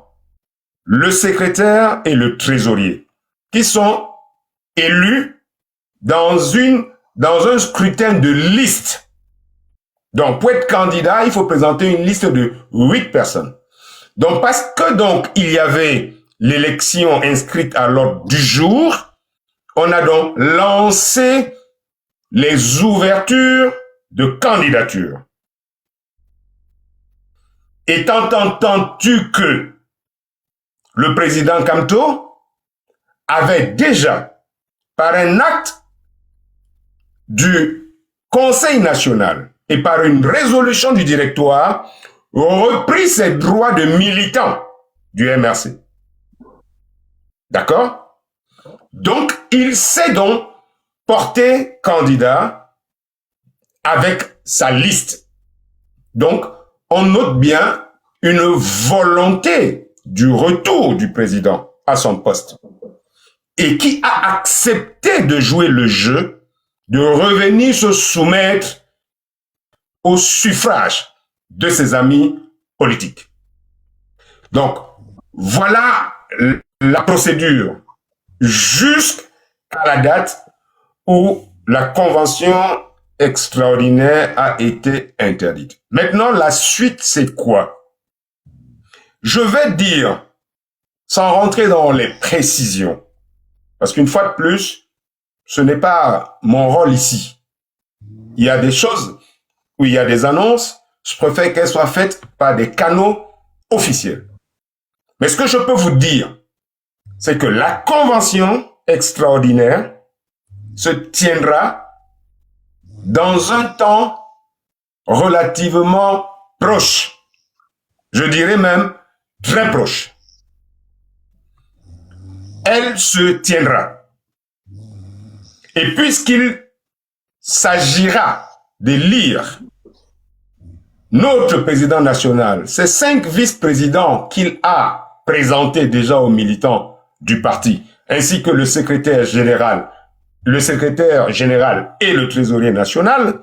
le secrétaire et le trésorier, qui sont élus dans un scrutin de liste. Donc, pour être candidat, il faut présenter une liste de 8 personnes. Donc, parce que donc il y avait l'élection inscrite à l'ordre du jour, on a donc lancé les ouvertures de candidature. Étant entendu que le président Kamto avait déjà, par un acte du Conseil national et par une résolution du directoire, repris ses droits de militant du MRC. D'accord? Donc, il s'est donc porté candidat avec sa liste. Donc, on note bien une volonté du retour du président à son poste et qui a accepté de jouer le jeu, de revenir se soumettre au suffrage de ses amis politiques. Donc, voilà la procédure jusqu'à la date où la convention extraordinaire a été interdite. Maintenant, la suite, c'est quoi? Je vais dire, sans rentrer dans les précisions, parce qu'une fois de plus, ce n'est pas mon rôle ici. Il y a des choses où il y a des annonces, je préfère qu'elles soient faites par des canaux officiels. Mais ce que je peux vous dire, c'est que la convention extraordinaire se tiendra dans un temps relativement proche. Je dirais même très proche. Elle se tiendra. Et puisqu'il s'agira de lire notre président national, ces 5 vice-présidents qu'il a présentés déjà aux militants du parti, ainsi que le secrétaire général et le trésorier national,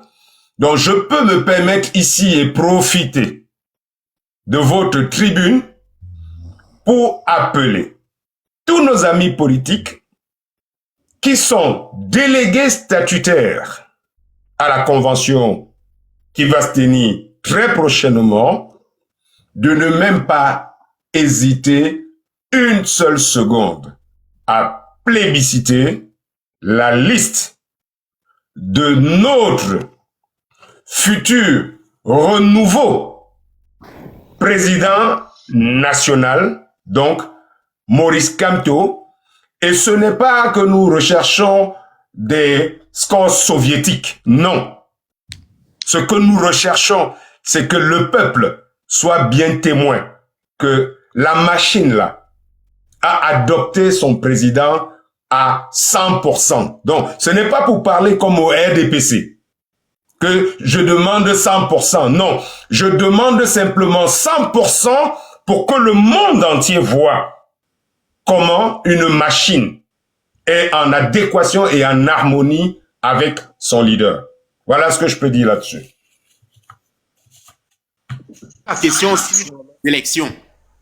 donc je peux me permettre ici et profiter de votre tribune pour appeler tous nos amis politiques qui sont délégués statutaires à la convention qui va se tenir très prochainement, de ne même pas hésiter une seule seconde à plébisciter la liste de notre futur renouveau président national, donc Maurice Kamto. Et ce n'est pas que nous recherchons des scores soviétiques, non. Ce que nous recherchons, c'est que le peuple soit bien témoin que la machine là a adopté son président à 100%. Donc, ce n'est pas pour parler comme au RDPC que je demande 100%. Non, je demande simplement 100% pour que le monde entier voit comment une machine est en adéquation et en harmonie avec son leader. Voilà ce que je peux dire là-dessus. La question aussi sur les élections.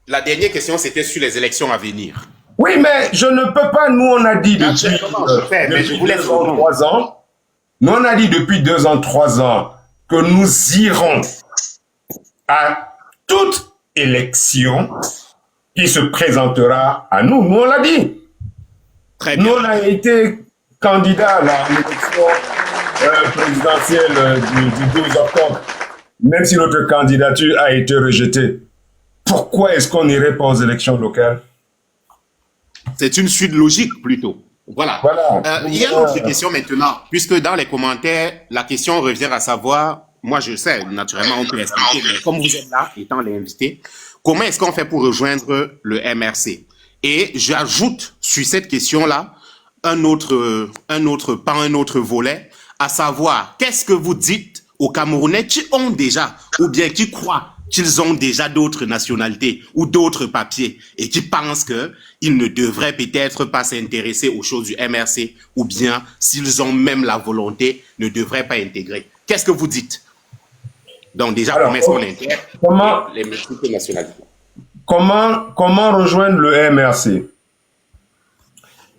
La dernière question, c'était sur les élections à venir. Oui, mais je ne peux pas, nous on a dit depuis 2 ans, 3 ans, nous on a dit depuis 2 ans, 3 ans que nous irons à toute élection qui se présentera à nous. Nous on l'a dit. Très bien. Nous on a été candidats à l'élection présidentielle du 12 octobre, même si notre candidature a été rejetée. Pourquoi est-ce qu'on n'irait pas aux élections locales? C'est une suite logique plutôt. Voilà. Il y a une autre question maintenant, puisque dans les commentaires, la question revient à savoir, moi je sais, naturellement on peut expliquer, mais comme vous êtes là, étant l'invité, comment est-ce qu'on fait pour rejoindre le MRC? Et j'ajoute sur cette question-là un autre volet, à savoir, qu'est-ce que vous dites aux Camerounais qui ont déjà, ou bien qui croient qu'ils ont déjà d'autres nationalités ou d'autres papiers et qui pensent qu'ils ne devraient peut-être pas s'intéresser aux choses du MRC ou bien, s'ils ont même la volonté, ne devraient pas intégrer. Qu'est-ce que vous dites? Donc déjà, comment est-ce qu'on intègre les multiples nationalités? Comment rejoindre le MRC?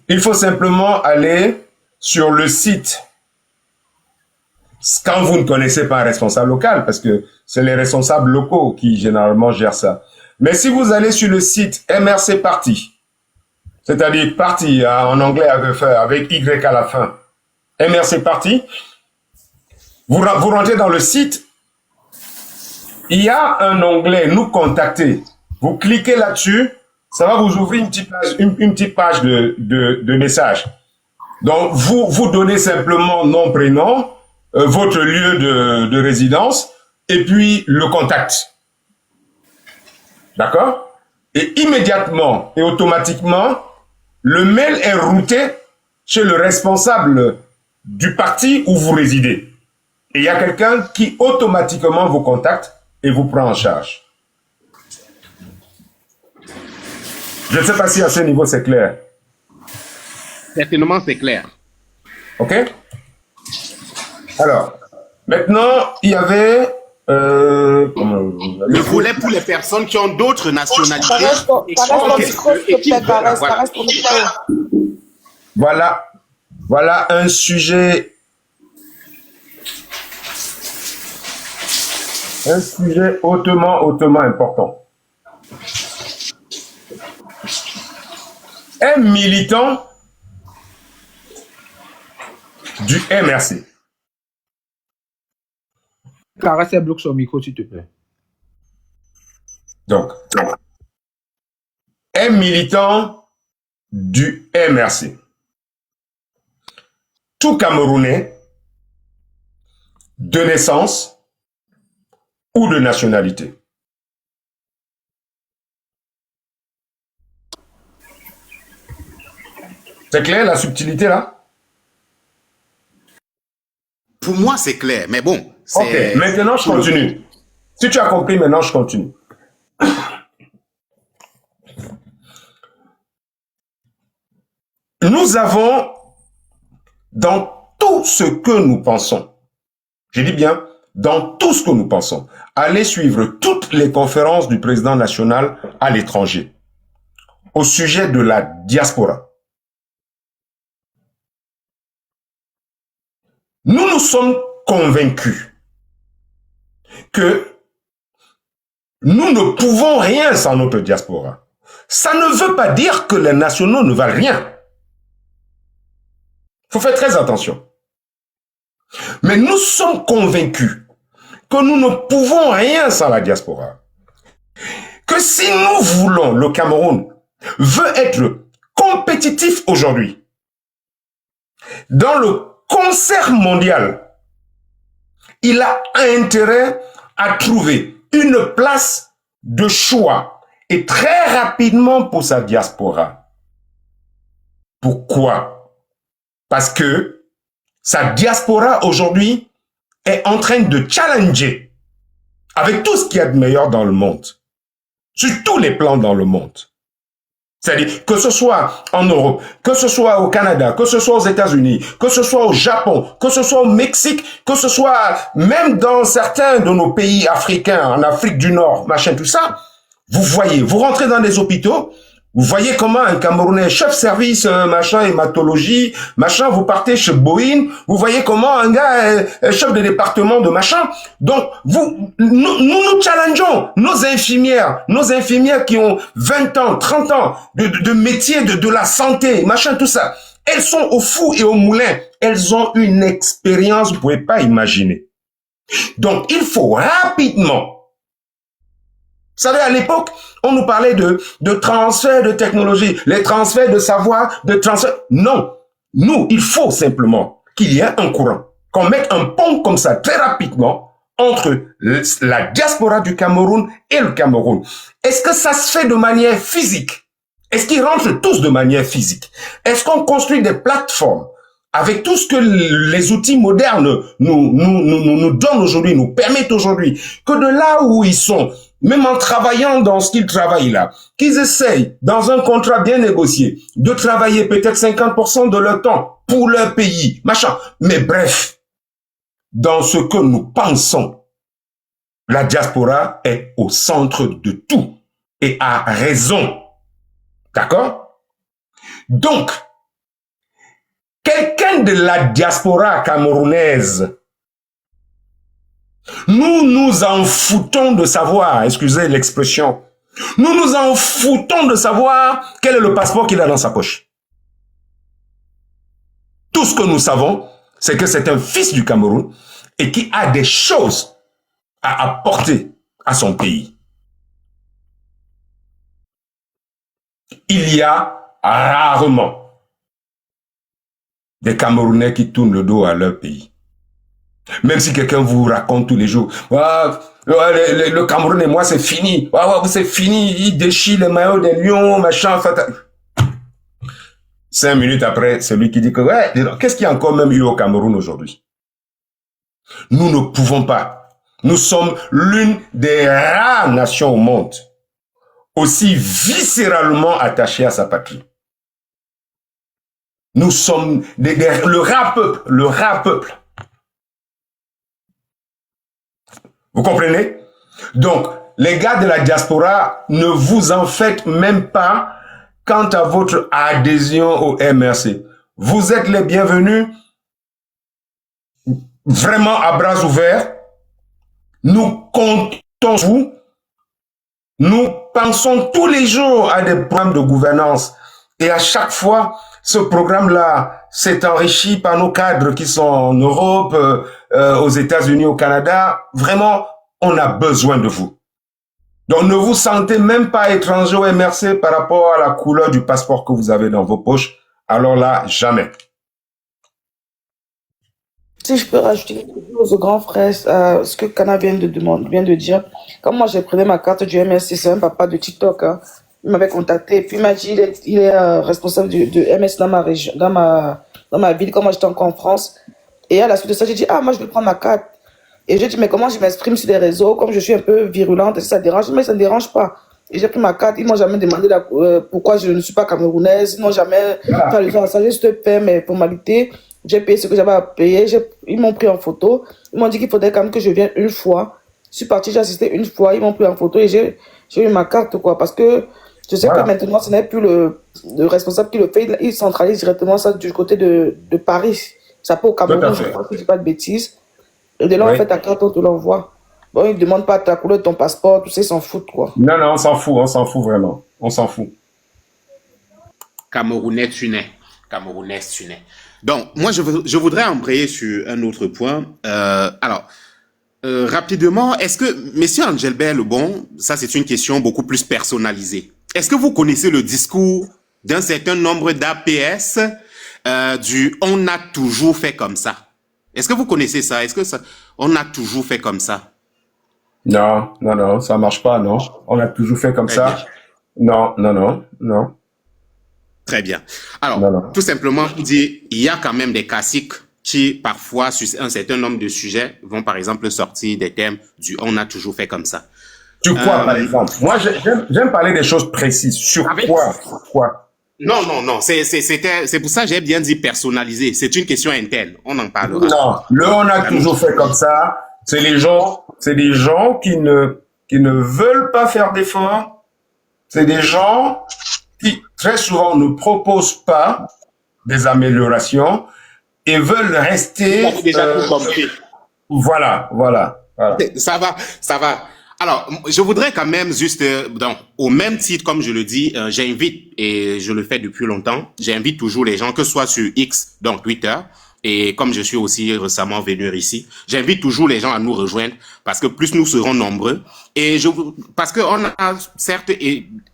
Il faut simplement aller sur le site. Quand vous ne connaissez pas un responsable local, parce que c'est les responsables locaux qui généralement gèrent ça. Mais si vous allez sur le site MRC Parti, c'est-à-dire parti en anglais avec Y à la fin, MRC Parti, vous rentrez dans le site, il y a un onglet Nous contacter. Vous cliquez là-dessus, ça va vous ouvrir une petite page de messages. Donc, vous donnez simplement nom, prénom, votre lieu de résidence, et puis le contact. D'accord? Et immédiatement et automatiquement, le mail est routé chez le responsable du parti où vous résidez. Et il y a quelqu'un qui automatiquement vous contacte et vous prend en charge. Je ne sais pas si à ce niveau c'est clair. Certainement c'est clair. Ok? Alors, maintenant, il y avait... le volet pour les personnes qui ont d'autres nationalités. Voilà un sujet Un sujet hautement important. Un militant du MRC. Caresse et bloque son micro, s'il te plaît. Donc, un militant du MRC. Tout Camerounais de naissance ou de nationalité. C'est clair la subtilité là? Pour moi, c'est clair, mais bon. Ok, maintenant je continue. Si tu as compris, maintenant je continue. Nous avons, dans tout ce que nous pensons, je dis bien, dans tout ce que nous pensons, allez suivre toutes les conférences du président national à l'étranger au sujet de la diaspora. Nous nous sommes convaincus que nous ne pouvons rien sans notre diaspora. Ça ne veut pas dire que les nationaux ne valent rien. Il faut faire très attention. Mais nous sommes convaincus que nous ne pouvons rien sans la diaspora. Que si nous voulons, le Cameroun veut être compétitif aujourd'hui dans le concert mondial, il a intérêt à trouver une place de choix et très rapidement pour sa diaspora. Pourquoi? Parce que sa diaspora aujourd'hui est en train de challenger avec tout ce qu'il y a de meilleur dans le monde, sur tous les plans dans le monde. C'est-à-dire que ce soit en Europe, que ce soit au Canada, que ce soit aux États-Unis, que ce soit au Japon, que ce soit au Mexique, que ce soit même dans certains de nos pays africains, en Afrique du Nord, machin, tout ça, vous voyez, vous rentrez dans des hôpitaux, vous voyez comment un Camerounais, chef service, machin, hématologie, machin, vous partez chez Boeing, vous voyez comment un gars est chef de département de machin. Donc, nous challengeons nos infirmières qui ont 20 ans, 30 ans de métier de la santé, machin, tout ça. Elles sont au four et au moulin. Elles ont une expérience, vous pouvez pas imaginer. Donc, il faut rapidement. Vous savez, à l'époque, on nous parlait de transfert de technologie, les transferts de savoir, de transfert. Non. Nous, il faut simplement qu'il y ait un courant, qu'on mette un pont comme ça très rapidement entre la diaspora du Cameroun et le Cameroun. Est-ce que ça se fait de manière physique? Est-ce qu'ils rentrent tous de manière physique? Est-ce qu'on construit des plateformes avec tout ce que les outils modernes nous donnent aujourd'hui, nous permettent aujourd'hui, que de là où ils sont, même en travaillant dans ce qu'ils travaillent là, qu'ils essayent, dans un contrat bien négocié, de travailler peut-être 50% de leur temps pour leur pays, machin. Mais bref, dans ce que nous pensons, la diaspora est au centre de tout et a raison. D'accord? Donc, quelqu'un de la diaspora camerounaise, nous nous en foutons de savoir, excusez l'expression, nous nous en foutons de savoir quel est le passeport qu'il a dans sa poche. Tout ce que nous savons, c'est que c'est un fils du Cameroun et qui a des choses à apporter à son pays. Il y a rarement des Camerounais qui tournent le dos à leur pays. Même si quelqu'un vous raconte tous les jours, le Cameroun et moi c'est fini, c'est fini, il déchire les maillots des lions, machin, 5 minutes après, c'est lui qui dit que, ouais, qu'est-ce qu'il y a encore même eu au Cameroun aujourd'hui? Nous ne pouvons pas. Nous sommes l'une des rares nations au monde aussi viscéralement attachées à sa patrie. Nous sommes le rare peuple. Vous comprenez? Donc, les gars de la diaspora, ne vous en faites même pas quant à votre adhésion au MRC. Vous êtes les bienvenus, vraiment à bras ouverts. Nous comptons sur vous. Nous pensons tous les jours à des programmes de gouvernance. Et à chaque fois, ce programme-là s'est enrichi par nos cadres qui sont en Europe, aux États-Unis, au Canada. Vraiment, on a besoin de vous. Donc, ne vous sentez même pas étranger au MRC par rapport à la couleur du passeport que vous avez dans vos poches. Alors là, jamais. Si je peux rajouter quelque chose au grand frère, ce que Kana vient de dire. Comme moi, j'ai pris ma carte du MSC, c'est un papa de TikTok. Hein. Il m'avait contacté. Et puis, il m'a dit il est responsable de MS dans ma région, dans ma ville, quand moi j'étais encore en France. Et à la suite de ça, j'ai dit, ah, moi, je vais prendre ma carte. Et j'ai dit, mais comment je m'exprime sur les réseaux, comme je suis un peu virulente, ça dérange? Mais ça ne dérange pas. Et j'ai pris ma carte. Ils m'ont jamais demandé pourquoi je ne suis pas camerounaise. Ils n'ont jamais fait allusion à ça. J'ai juste fait mes formalités. J'ai payé ce que j'avais à payer. Ils m'ont pris en photo. Ils m'ont dit qu'il faudrait quand même que je vienne une fois. Je suis partie, j'ai assisté une fois. Ils m'ont pris en photo et j'ai eu ma carte, quoi. Parce que je sais que maintenant, ce n'est plus le responsable qui le fait. Il centralise directement ça du côté de Paris. Ça peut au Cameroun, je crois que je ne dis pas de bêtises. Et de là, on fait ta carte, on te l'envoie. Bon, ils ne demandent pas ta couleur de ton passeport, tout ça, ils s'en foutent, quoi. Non, on s'en fout vraiment. On s'en fout. Camerounais, tu nais. Donc, moi, je voudrais embrayer sur un autre point. Rapidement, est-ce que, Monsieur Angelbert Lebon, ça c'est une question beaucoup plus personnalisée. Est-ce que vous connaissez le discours d'un certain nombre d'APS du « on a toujours fait comme ça » ? Est-ce que vous connaissez ça? Est-ce que ça, on a toujours fait comme ça? Non, ça marche pas, non. On a toujours fait comme ça. Non. Très bien. Alors, tout simplement, dire, il y a quand même des classiques qui, parfois, sur un certain nombre de sujets, vont par exemple sortir des thèmes du « on a toujours fait comme ça ». Sur quoi, par exemple? Moi, j'aime parler des choses précises. Sur quoi? Non. C'est pour ça que j'ai bien dit personnalisé. C'est une question interne. On en parlera. Non, on a toujours fait comme ça. C'est des gens qui ne veulent pas faire d'efforts. C'est des gens qui, très souvent, ne proposent pas des améliorations et veulent rester... On a déjà tout compris. Voilà. Ça va. Alors, je voudrais quand même juste, au même titre, comme je le dis, j'invite, et je le fais depuis longtemps, j'invite toujours les gens, que ce soit sur X, donc Twitter, et comme je suis aussi récemment venu ici, j'invite toujours les gens à nous rejoindre, parce que plus nous serons nombreux, et parce qu'on a certes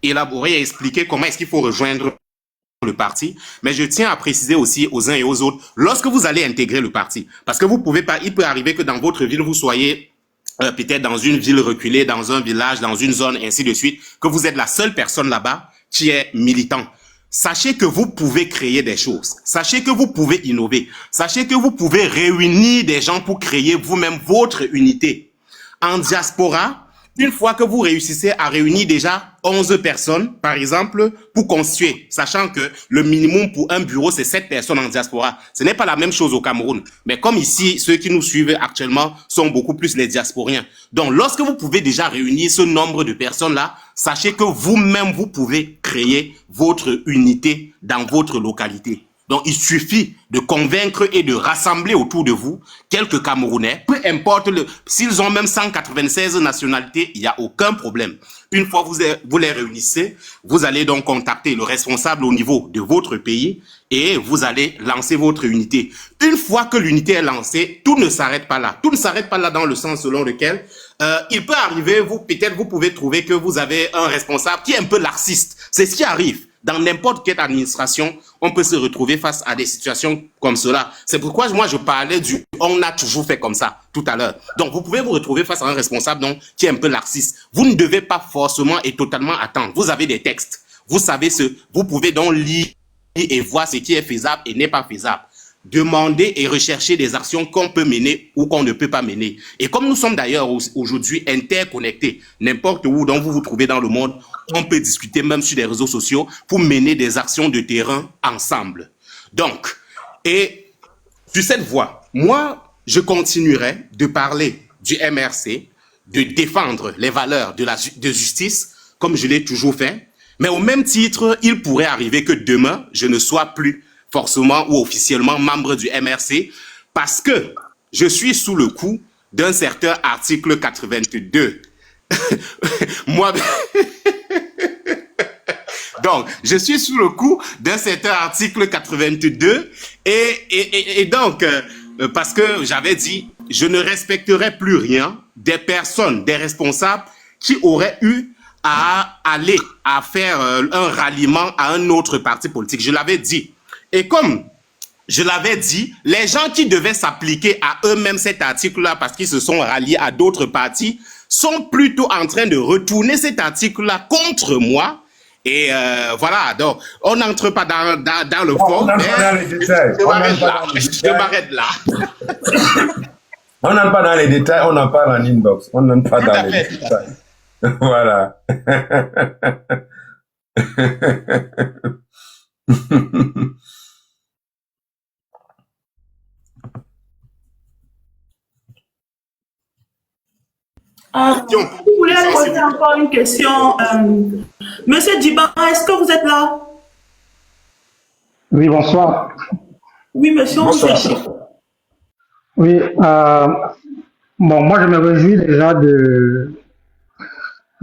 élaboré et expliqué comment est-ce qu'il faut rejoindre le parti, mais je tiens à préciser aussi aux uns et aux autres, lorsque vous allez intégrer le parti, parce que vous pouvez pas, il peut arriver que dans votre ville, vous soyez peut-être dans une ville reculée, dans un village, dans une zone, ainsi de suite, que vous êtes la seule personne là-bas qui est militant. Sachez que vous pouvez créer des choses. Sachez que vous pouvez innover. Sachez que vous pouvez réunir des gens pour créer vous-même votre unité. En diaspora, une fois que vous réussissez à réunir déjà 11 personnes, par exemple, pour constituer, sachant que le minimum pour un bureau, c'est 7 personnes en diaspora. Ce n'est pas la même chose au Cameroun. Mais comme ici, ceux qui nous suivent actuellement sont beaucoup plus les diasporiens. Donc, lorsque vous pouvez déjà réunir ce nombre de personnes-là, sachez que vous-même, vous pouvez créer votre unité dans votre localité. Donc, il suffit de convaincre et de rassembler autour de vous quelques Camerounais, peu importe s'ils ont même 196 nationalités, il n'y a aucun problème. Une fois vous les réunissez, vous allez donc contacter le responsable au niveau de votre pays et vous allez lancer votre unité. Une fois que l'unité est lancée, tout ne s'arrête pas là. Tout ne s'arrête pas là dans le sens selon lequel il peut arriver, peut-être vous pouvez trouver que vous avez un responsable qui est un peu laxiste. C'est ce qui arrive. Dans n'importe quelle administration, on peut se retrouver face à des situations comme cela. C'est pourquoi moi je parlais du « on a toujours fait comme ça » tout à l'heure. Donc vous pouvez vous retrouver face à un responsable donc, qui est un peu laxiste. Vous ne devez pas forcément et totalement attendre. Vous avez des textes. Vous savez vous pouvez donc lire et voir ce qui est faisable et n'est pas faisable. Demander et rechercher des actions qu'on peut mener ou qu'on ne peut pas mener. Et comme nous sommes d'ailleurs aujourd'hui interconnectés, n'importe où dont vous vous trouvez dans le monde, on peut discuter même sur les réseaux sociaux pour mener des actions de terrain ensemble. Donc, et sur cette voie, moi, je continuerai de parler du MRC, de défendre les valeurs de justice, comme je l'ai toujours fait. Mais au même titre, il pourrait arriver que demain, je ne sois plus forcément ou officiellement membre du MRC parce que je suis sous le coup d'un certain article 82. Moi, donc, je suis sous le coup d'un certain article 82 et donc, parce que j'avais dit, je ne respecterai plus rien des personnes, des responsables qui auraient eu à aller à faire un ralliement à un autre parti politique. Je l'avais dit. Et comme je l'avais dit, les gens qui devaient s'appliquer à eux-mêmes cet article-là parce qu'ils se sont ralliés à d'autres partis sont plutôt en train de retourner cet article-là contre moi. Et voilà, donc on n'entre pas dans le fond. On n'entre pas dans les détails. Je m'arrête là. On n'entre pas dans les détails, on en parle en inbox. On n'entre pas dans les détails. Voilà. Vous voulez poser encore une question, Monsieur Djiban, est-ce que vous êtes là? Oui, bonsoir. Oui, monsieur, on vous écoute. Oui, bon, moi je me réjouis déjà de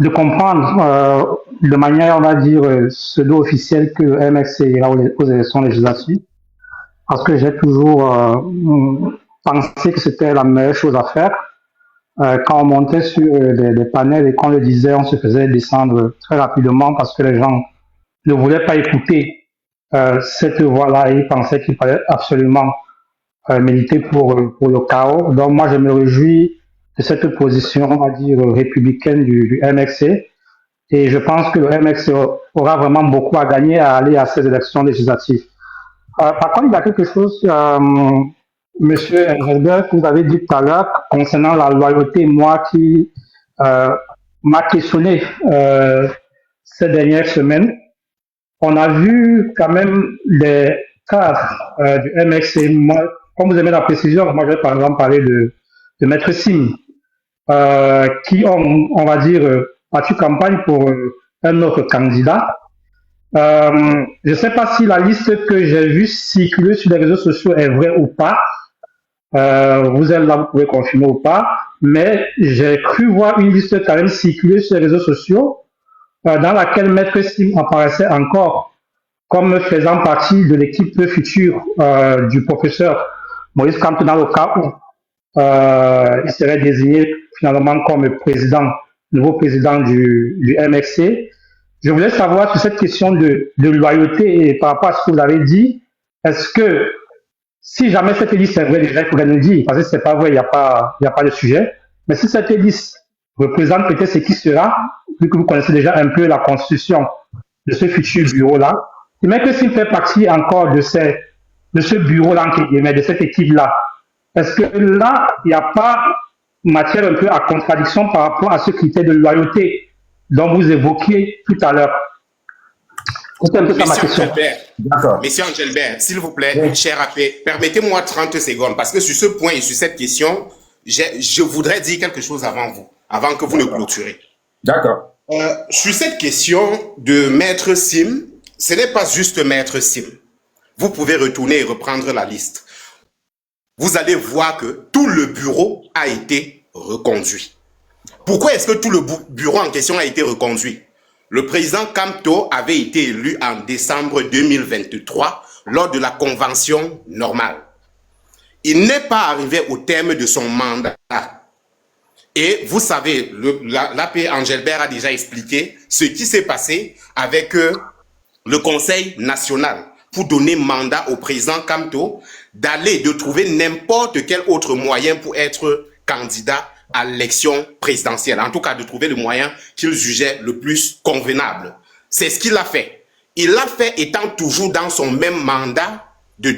comprendre de manière, on va dire, pseudo-officielle que MXC ira aux élections législatives, parce que j'ai toujours pensé que c'était la meilleure chose à faire. Quand on montait sur des panels et qu'on le disait, on se faisait descendre très rapidement parce que les gens ne voulaient pas écouter cette voix-là et ils pensaient qu'il fallait absolument militer pour le chaos. Donc moi, je me réjouis de cette position, on va dire, républicaine du MXC. Et je pense que le MXC aura vraiment beaucoup à gagner à aller à ces élections législatives. Par contre, il y a quelque chose, Monsieur Engelbert, que vous avez dit tout à l'heure concernant la loyauté, moi qui m'a questionné ces dernières semaines. On a vu quand même les cadres du MXC. Moi, comme vous aimez la précision, moi je vais par exemple parler de Maître Sim, qui ont, on va dire, battu campagne pour un autre candidat. Je ne sais pas si la liste que j'ai vue circuler sur les réseaux sociaux est vraie ou pas. Vous êtes là, vous pouvez confirmer ou pas. Mais j'ai cru voir une liste quand même circuler sur les réseaux sociaux dans laquelle Maître Sim apparaissait encore comme faisant partie de l'équipe future du professeur Moïse Kamto dans le cas où il serait désigné finalement comme nouveau président du MXC. Je voulais savoir sur cette question de loyauté et par rapport à ce que vous avez dit, est-ce que si jamais cette liste est vraie, déjà il faudrait nous dire, parce que c'est pas vrai, il n'y a pas de sujet, mais si cette liste représente peut-être ce qui sera, vu que vous connaissez déjà un peu la constitution de ce futur bureau-là, et même que s'il fait partie encore de ce bureau-là, de cette équipe-là, est-ce que là, il n'y a pas matière un peu à contradiction par rapport à ce critère de loyauté dont vous évoquiez tout à l'heure? C'est un peu ça ma question. D'accord. Monsieur Engelbert, s'il vous plaît, oui. Cher AP, permettez-moi 30 secondes, parce que sur ce point et sur cette question, je voudrais dire quelque chose avant vous, avant que vous ne clôturez. D'accord. Sur cette question de Maître Sim, ce n'est pas juste Maître Sim. Vous pouvez retourner et reprendre la liste. Vous allez voir que tout le bureau a été reconduit. Pourquoi est-ce que tout le bureau en question a été reconduit? Le président Kamto avait été élu en décembre 2023 lors de la convention normale. Il n'est pas arrivé au terme de son mandat. Et vous savez, l'AP Engelbert a déjà expliqué ce qui s'est passé avec le Conseil national pour donner mandat au président Kamto de trouver n'importe quel autre moyen pour être candidat à l'élection présidentielle. En tout cas, de trouver le moyen qu'il jugeait le plus convenable. C'est ce qu'il a fait. Il l'a fait étant toujours dans son même mandat de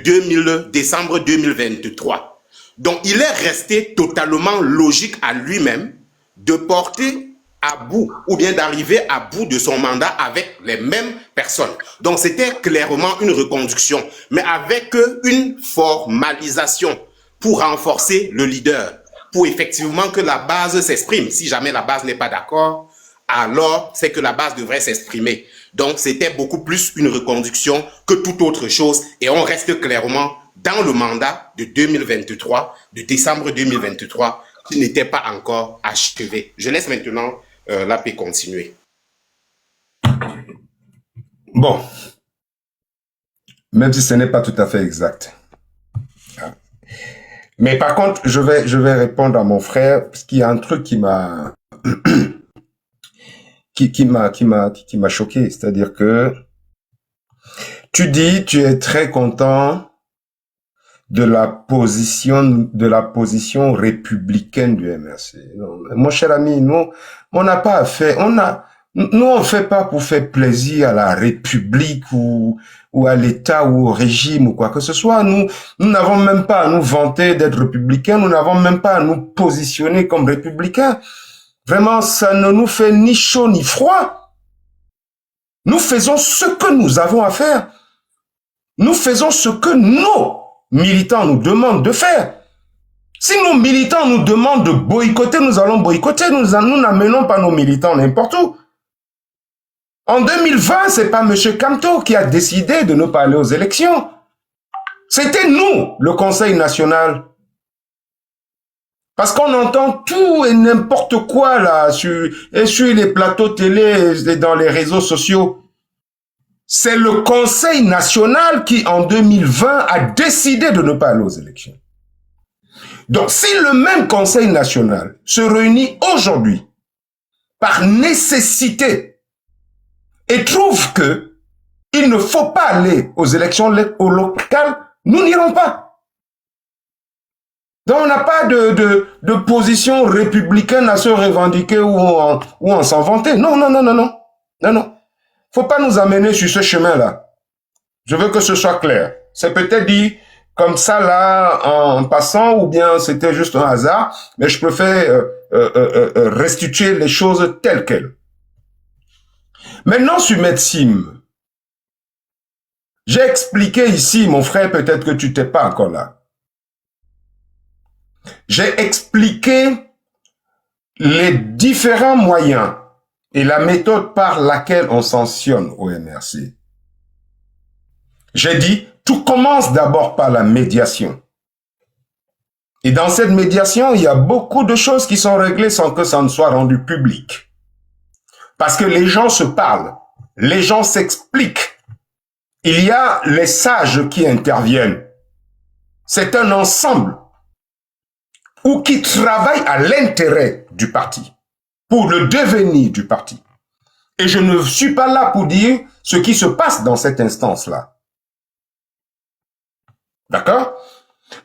décembre 2023. Donc, il est resté totalement logique à lui-même de porter à bout ou bien d'arriver à bout de son mandat avec les mêmes personnes. Donc, c'était clairement une reconduction, mais avec une formalisation pour renforcer le leader, pour effectivement que la base s'exprime. Si jamais la base n'est pas d'accord, alors c'est que la base devrait s'exprimer. Donc, c'était beaucoup plus une reconduction que toute autre chose et on reste clairement dans le mandat de 2023, de décembre 2023, qui n'était pas encore achevé. Je laisse maintenant la paix continuer. Bon, même si ce n'est pas tout à fait exact. Mais par contre, je vais répondre à mon frère, parce qu'il y a un truc qui m'a qui m'a choqué. C'est-à-dire que tu dis, tu es très content de la position républicaine du MRC. Non, mon cher ami, nous, on n'a pas fait, nous, on fait pas pour faire plaisir à la République ou à l'État ou au régime ou quoi que ce soit. Nous n'avons même pas à nous vanter d'être républicains. Nous n'avons même pas à nous positionner comme républicains. Vraiment, ça ne nous fait ni chaud ni froid. Nous faisons ce que nous avons à faire. Nous faisons ce que nos militants nous demandent de faire. Si nos militants nous demandent de boycotter, nous allons boycotter. Nous n'amenons pas nos militants n'importe où. En 2020, c'est pas M. Kamto qui a décidé de ne pas aller aux élections. C'était nous, le Conseil national. Parce qu'on entend tout et n'importe quoi là sur les plateaux télé et dans les réseaux sociaux. C'est le Conseil national qui, en 2020, a décidé de ne pas aller aux élections. Donc, si le même Conseil national se réunit aujourd'hui par nécessité et trouve que il ne faut pas aller aux élections locales, nous n'irons pas. Donc, on n'a pas de position républicaine à se revendiquer ou en s'en vanter. Non, non, non, non, non. Non, non. Faut pas nous amener sur ce chemin-là. Je veux que ce soit clair. C'est peut-être dit comme ça là en passant ou bien c'était juste un hasard, mais je préfère restituer les choses telles quelles. Maintenant sur Medsim, j'ai expliqué ici, mon frère, peut-être que tu t'es pas encore là. J'ai expliqué les différents moyens et la méthode par laquelle on sanctionne au MRC. J'ai dit, tout commence d'abord par la médiation. Et dans cette médiation, il y a beaucoup de choses qui sont réglées sans que ça ne soit rendu public. Parce que les gens se parlent, les gens s'expliquent. Il y a les sages qui interviennent. C'est un ensemble ou qui travaille à l'intérêt du parti, pour le devenir du parti. Et je ne suis pas là pour dire ce qui se passe dans cette instance-là. D'accord?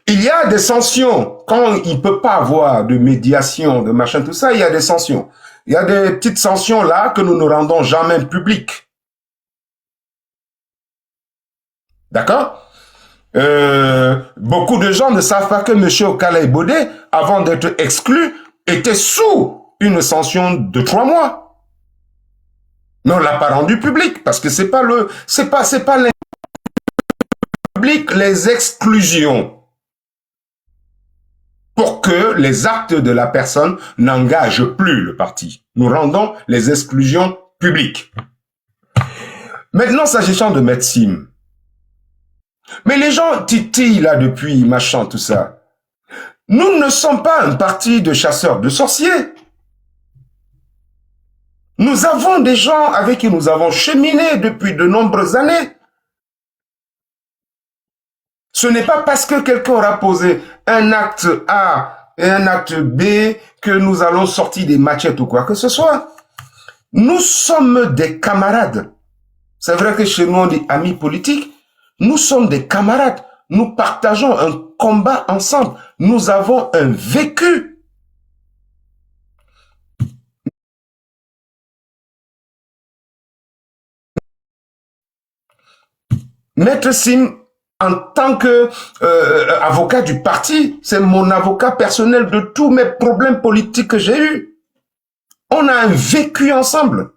Il y a des sanctions. Quand il ne peut pas avoir de médiation, de machin, tout ça, il y a des sanctions. Il y a des petites sanctions là que nous ne rendons jamais publiques. D'accord? Beaucoup de gens ne savent pas que M. Okala Bodé, avant d'être exclu, était sous une sanction de 3 mois. Mais on l'a pas rendu public parce que c'est pas public les exclusions pour que les actes de la personne n'engagent plus le parti. Nous rendons les exclusions publiques. Maintenant, s'agissant de Medsim, mais les gens titillent là depuis machin, tout ça. Nous ne sommes pas un parti de chasseurs de sorciers. Nous avons des gens avec qui nous avons cheminé depuis de nombreuses années. Ce n'est pas parce que quelqu'un aura posé un acte A et un acte B que nous allons sortir des machettes ou quoi que ce soit. Nous sommes des camarades. C'est vrai que chez nous on dit amis politiques. Nous sommes des camarades. Nous partageons un combat ensemble. Nous avons un vécu. Maître Sim, en tant que avocat du parti, c'est mon avocat personnel de tous mes problèmes politiques que j'ai eus. On a un vécu ensemble.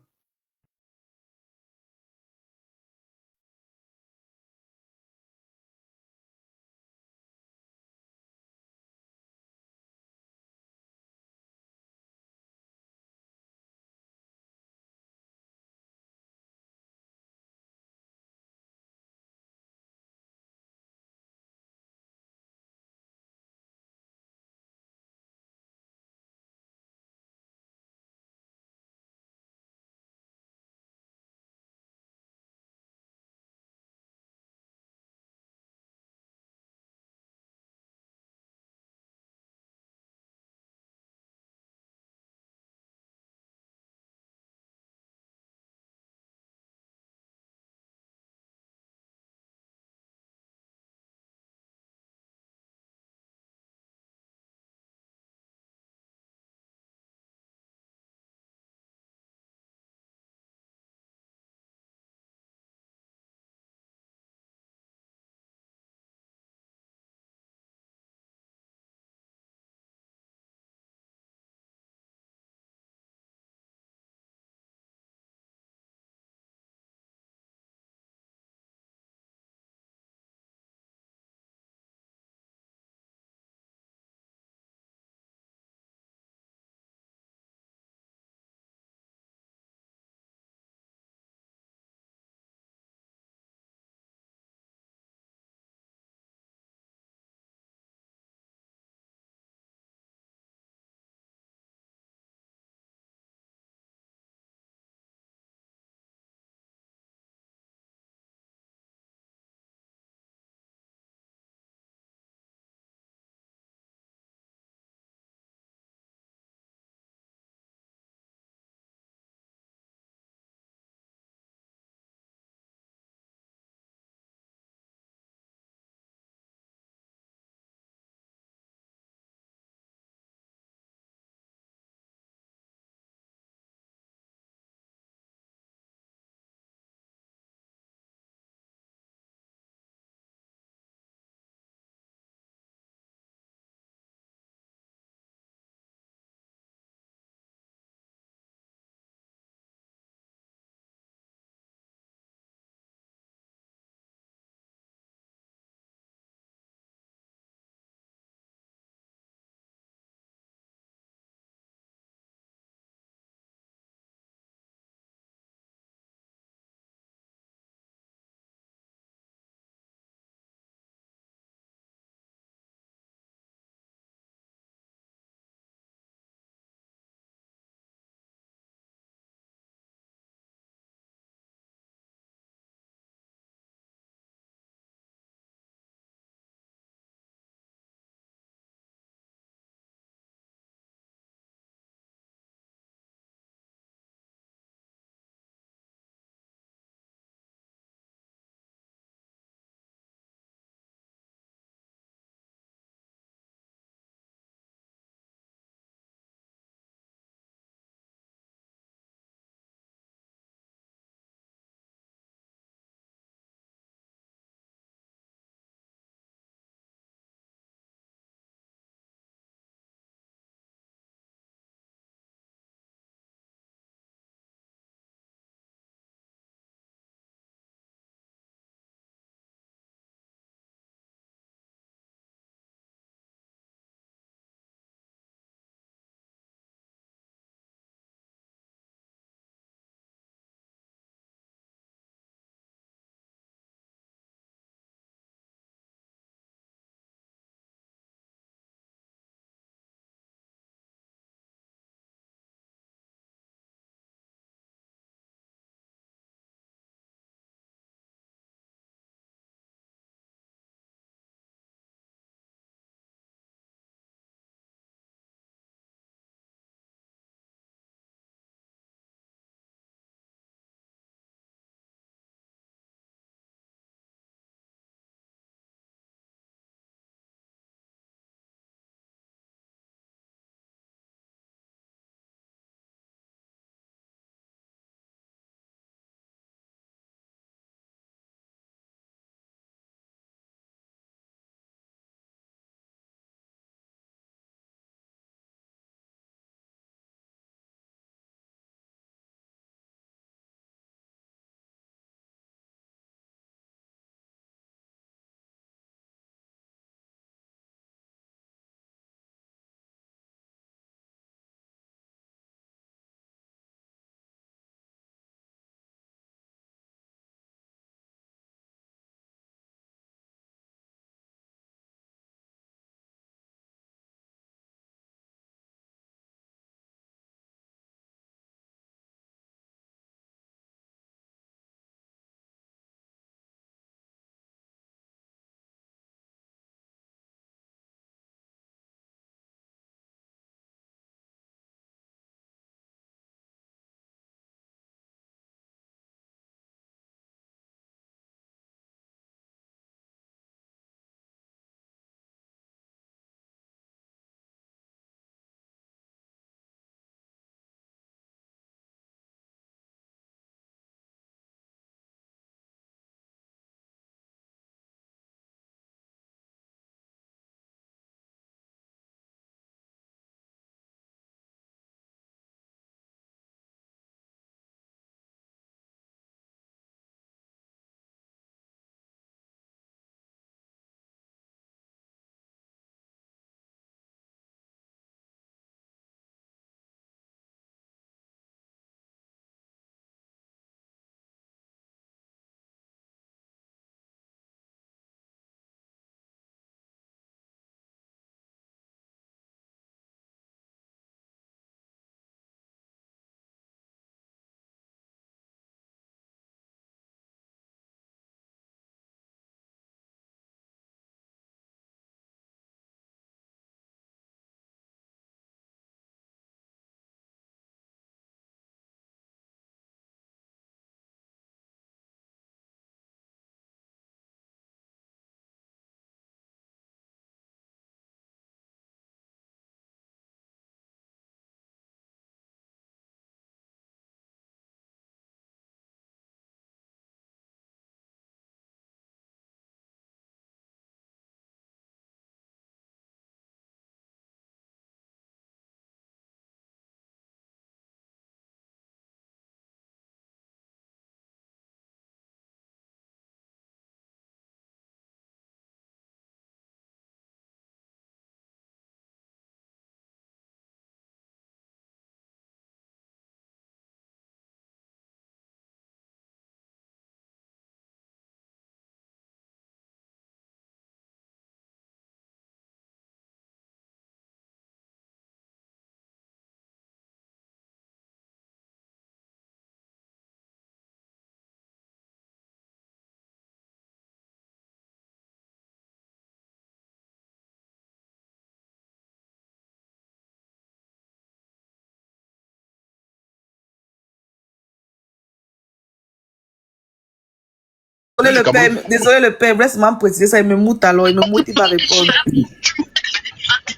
le père, désolé le père, laisse-moi me préciser ça, il me moute alors, il me motive à répondre.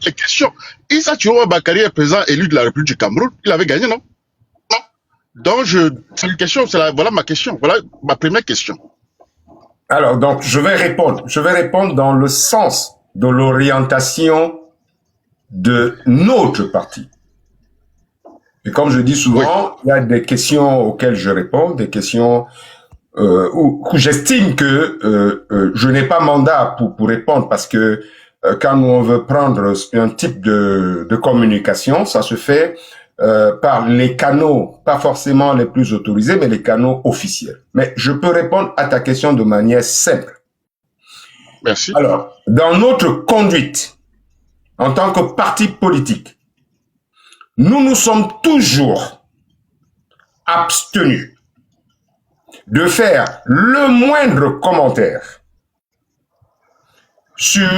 Les questions. Issa Chiroma Bakary est président élu de la République du Cameroun. Il avait gagné, non? Non. Donc, c'est une question, voilà ma question. Voilà ma première question. Alors, donc, je vais répondre. Je vais répondre dans le sens de l'orientation de notre parti. Et comme je dis souvent, il y a des questions auxquelles je réponds, des questions où j'estime que je n'ai pas mandat pour répondre parce que quand on veut prendre un type de communication, ça se fait par les canaux, pas forcément les plus autorisés, mais les canaux officiels. Mais je peux répondre à ta question de manière simple. Merci. Alors, dans notre conduite, en tant que parti politique, nous nous sommes toujours abstenus de faire le moindre commentaire sur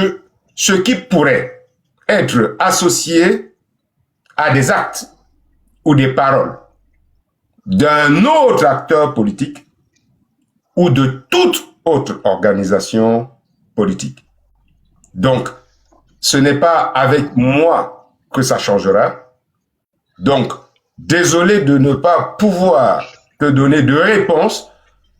ce qui pourrait être associé à des actes ou des paroles d'un autre acteur politique ou de toute autre organisation politique. Donc, ce n'est pas avec moi que ça changera. Donc, désolé de ne pas pouvoir te donner de réponse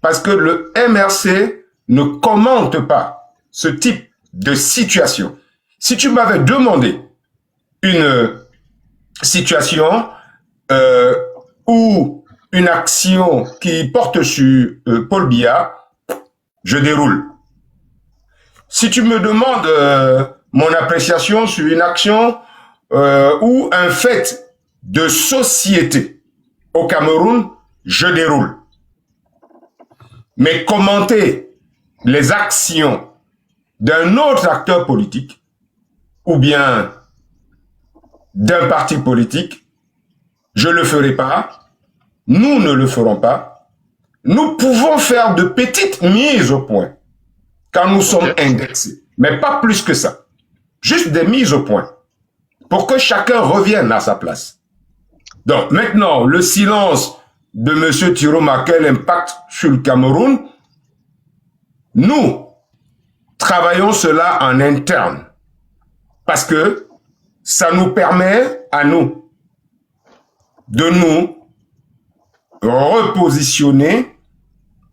parce que le MRC ne commente pas ce type de situation. Si tu m'avais demandé une situation ou une action qui porte sur Paul Biya, je déroule. Si tu me demandes mon appréciation sur une action ou un fait de société au Cameroun, je déroule. Mais commenter les actions d'un autre acteur politique ou bien d'un parti politique, je ne le ferai pas, nous ne le ferons pas. Nous pouvons faire de petites mises au point quand nous sommes indexés, mais pas plus que ça. Juste des mises au point pour que chacun revienne à sa place. Donc maintenant, le silence de M. Tiroma, quel impact sur le Cameroun? Nous travaillons cela en interne parce que ça nous permet à nous de nous repositionner,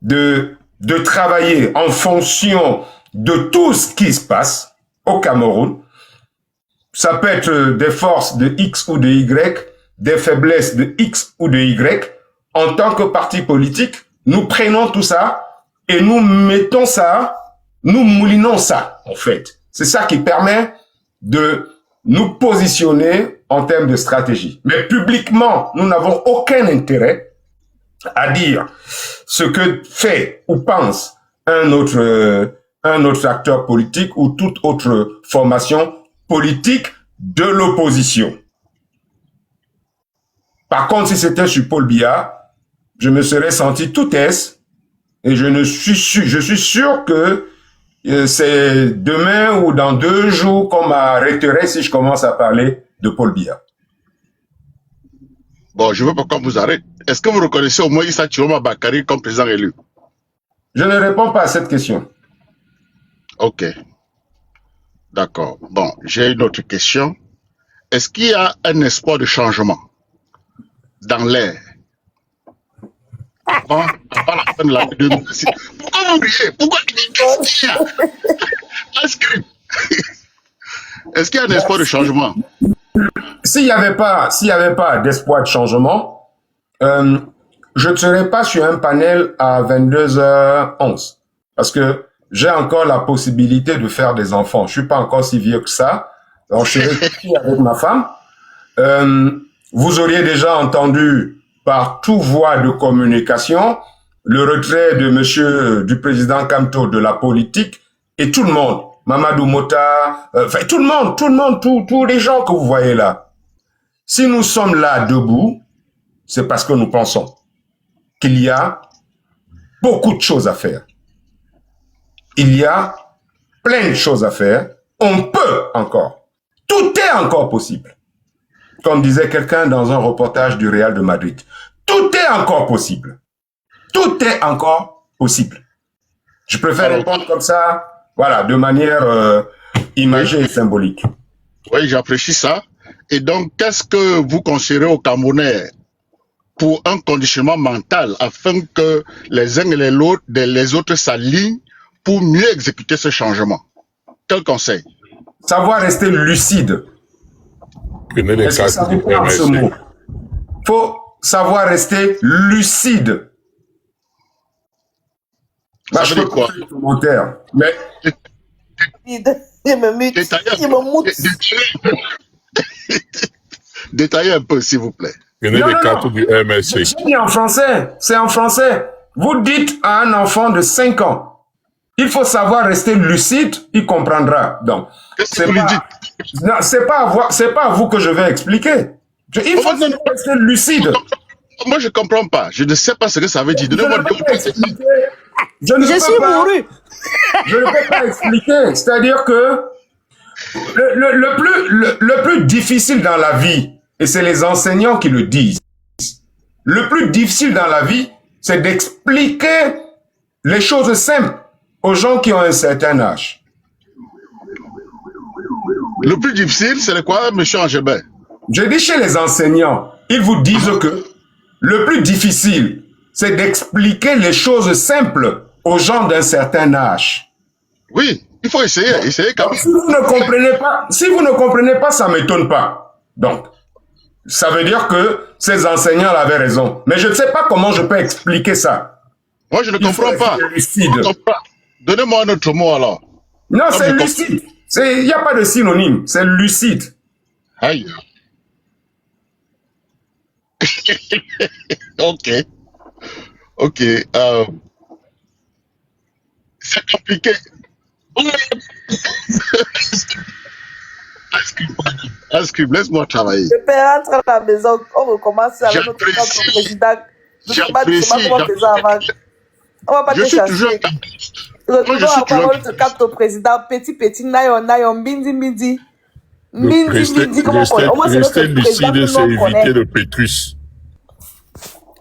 de travailler en fonction de tout ce qui se passe au Cameroun. Ça peut être des forces de X ou de Y, des faiblesses de X ou de Y. En tant que parti politique, nous prenons tout ça et nous mettons ça, nous moulinons ça, en fait. C'est ça qui permet de nous positionner en termes de stratégie. Mais publiquement, nous n'avons aucun intérêt à dire ce que fait ou pense un autre acteur politique ou toute autre formation politique de l'opposition. Par contre, si c'était sur Paul Biya, je me serais senti tout aise et je suis sûr que c'est demain ou dans 2 jours qu'on m'arrêterait si je commence à parler de Paul Biya. Bon, je ne veux pas qu'on vous arrête. Est-ce que vous reconnaissez au moins Issa Chiroma Bakary comme président élu? Je ne réponds pas à cette question. Ok. D'accord. Bon, j'ai une autre question. Est-ce qu'il y a un espoir de changement dans l'air avant la fin de l'année 2006? Pourquoi vous riez? Pourquoi qu'est-ce qu'il y a? Est-ce qu'il y a un espoir de changement? S'il n'y avait pas d'espoir de changement, je ne serais pas sur un panel à 22h11 parce que j'ai encore la possibilité de faire des enfants. Je suis pas encore si vieux que ça. Donc, je serai ici avec ma femme. Vous auriez déjà entendu par toute voie de communication le retrait de du président Kamto de la politique et tout le monde, Mamadou Mota, tout le monde, tous les gens que vous voyez là. Si nous sommes là debout, c'est parce que nous pensons qu'il y a beaucoup de choses à faire. Il y a plein de choses à faire. On peut encore. Tout est encore possible. Comme disait quelqu'un dans un reportage du Real de Madrid. Tout est encore possible. Tout est encore possible. Je préfère répondre comme ça, voilà, de manière imagée et symbolique. Oui, j'apprécie ça. Et donc, qu'est-ce que vous conseillerez aux Camerounais pour un conditionnement mental afin que les uns et les autres s'alignent pour mieux exécuter ce changement? Quel conseil? Savoir rester lucide. Est-ce que ça vous parle ce mot? Faut savoir rester lucide. Bah, je peux quoi? Commentaire, mais Il me mute. Il me moute. Détaillez un peu, s'il vous plaît. non, c'est en français. C'est en français. Vous dites à un enfant de 5 ans, il faut savoir rester lucide, il comprendra. Donc, c'est pas à vous que je vais expliquer. Il faut rester lucide. Moi, je ne comprends pas. Je ne sais pas ce que ça veut dire. Je ne peux pas expliquer. C'est-à-dire que le plus difficile dans la vie, et c'est les enseignants qui le disent, le plus difficile dans la vie, c'est d'expliquer les choses simples aux gens qui ont un certain âge. Le plus difficile, c'est quoi, M. Angebert? Je dis chez les enseignants, ils vous disent que le plus difficile, c'est d'expliquer les choses simples aux gens d'un certain âge. Oui, il faut essayer quand même. Si vous ne comprenez pas, ça ne m'étonne pas. Donc, ça veut dire que ces enseignants avaient raison. Mais je ne sais pas comment je peux expliquer ça. Moi, je ne comprends pas. Donnez-moi un autre mot alors. Non, c'est lucide. Il n'y a pas de synonyme. C'est lucide. Aïe. Ok. C'est compliqué. Laisse-moi travailler. Le père entre à la maison, on recommence avec notre président. On va pas te chasser. Retournons à notre cap au président. Petit, nayon, midi. Rester lucide, c'est éviter le Pétrus.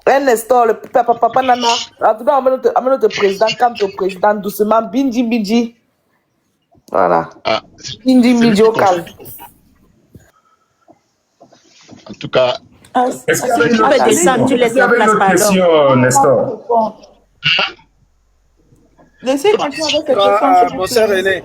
Un instant, le papa nana. En tout cas, on met notre président, quand au président, doucement, bindi. Voilà. Bindi au calme. En tout cas. Est-ce qu'il y avait une autre question, Nestor? Laissez continuer avec cette question. Mon cher René,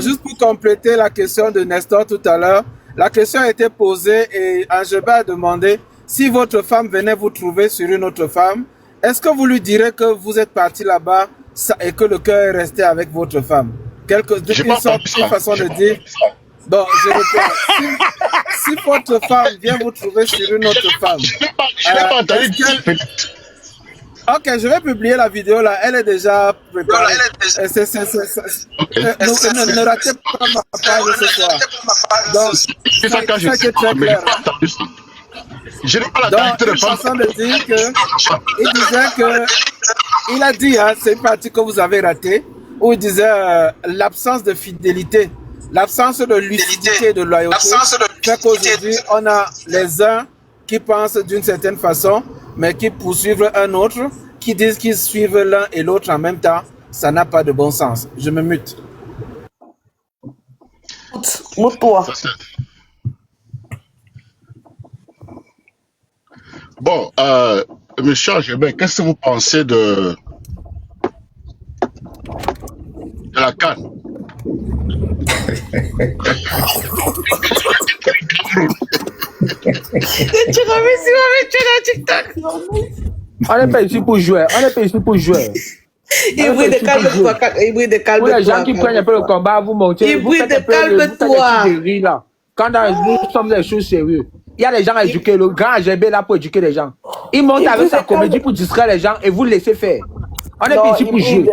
juste pour compléter la question de Nestor tout à l'heure, la question a été posée et Angebert a demandé si votre femme venait vous trouver sur une autre femme, est-ce que vous lui direz que vous êtes parti là-bas et que le cœur est resté avec votre femme? Une façon de dire. Bon, je répète. Si votre femme vient vous trouver sur une autre femme. Je n'ai pas entendu. Ok, je vais publier la vidéo là. Elle est déjà préparée. Ne ratez pas ma page ce soir. Donc, c'est très clair. Je n'ai pas la de façon de dire que il disait que il a dit, hein, c'est une partie que vous avez ratée, où il disait l'absence de fidélité, l'absence de lucidité et de loyauté fait qu'aujourd'hui on a les uns qui pensent d'une certaine façon, mais qui poursuivent un autre, qui disent qu'ils suivent l'un et l'autre en même temps. Ça n'a pas de bon sens. Je me mute. Mute-toi. Bon, monsieur Angebert, qu'est-ce que vous pensez de la CAN? On n'est pas ici pour jouer. Hybride, calme-toi. Pour les gens qui prennent un peu le combat, vous montez. Hybride, calme-toi. Quand nous sommes des choses sérieuses, il y a des gens à éduquer. Le grand AGB là pour éduquer les gens. Il monte avec sa comédie pour distraire les gens et vous laissez faire. On n'est pas ici pour jouer.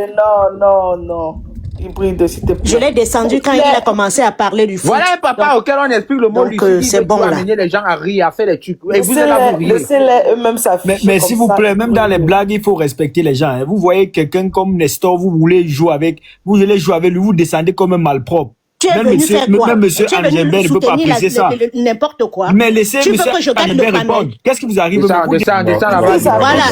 Non. Hybride, s'il te plaît. Je l'ai descendu quand il a commencé à parler du foot. Voilà un papa auquel on explique le mot lucide. C'est bon là. Amener les gens à rire, à faire des trucs. Et vous êtes là pour rire. Laissez-les eux-mêmes s'afficher. Mais s'il vous plaît, même dans les blagues, il faut respecter les gens. Vous voyez quelqu'un comme Nestor, vous voulez jouer avec lui, vous descendez comme un malpropre. Tu es venu faire quoi? Même monsieur Angebert ne peut pas apprécier ça. N'importe quoi. Mais laissez monsieur Angebert répondre. Qu'est-ce qui vous arrive? Descends là-bas. Voilà.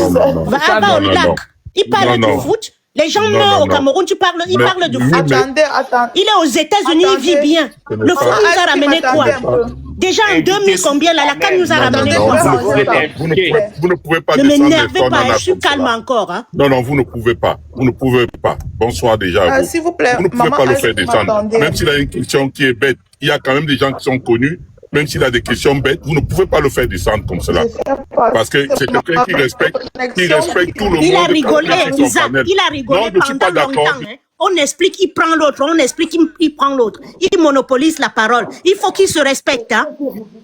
Va au lac. Il parle du foot. Les gens Non, meurent non, au non. Cameroun, il parle de Oui, foot. mais Attendez. Il est aux États-Unis, il vit bien. ce n'est Le foot pas... nous a ramené quoi? Attendez un peu. Déjà en 2000 combien là, la CAN nous a Non, non, ramené non, quoi? Attendez, je vais ranger ça. vous ne pouvez pas Ne descendre les m'énervez tonnes en pas, je as suis comme calme cela. encore. Hein. Non, non, vous ne pouvez pas. Vous ne pouvez pas. Bonsoir déjà à vous. S'il vous plaît, Vous ne pouvez maman, pas le est-ce faire que vous descendre. m'entendez? Même s'il a une question qui est bête, il y a quand même des gens qui sont connus. Même s'il a des questions bêtes, vous ne pouvez pas le faire descendre comme cela. Parce que c'est quelqu'un qui respecte tout le monde. Il a rigolé, qui est son Isaac, panel. il a rigolé Non, je ne suis pas pendant d'accord. longtemps. Hein. On explique, il prend l'autre, on explique, il prend l'autre. Il monopolise la parole. Il faut qu'il se respecte. Hein.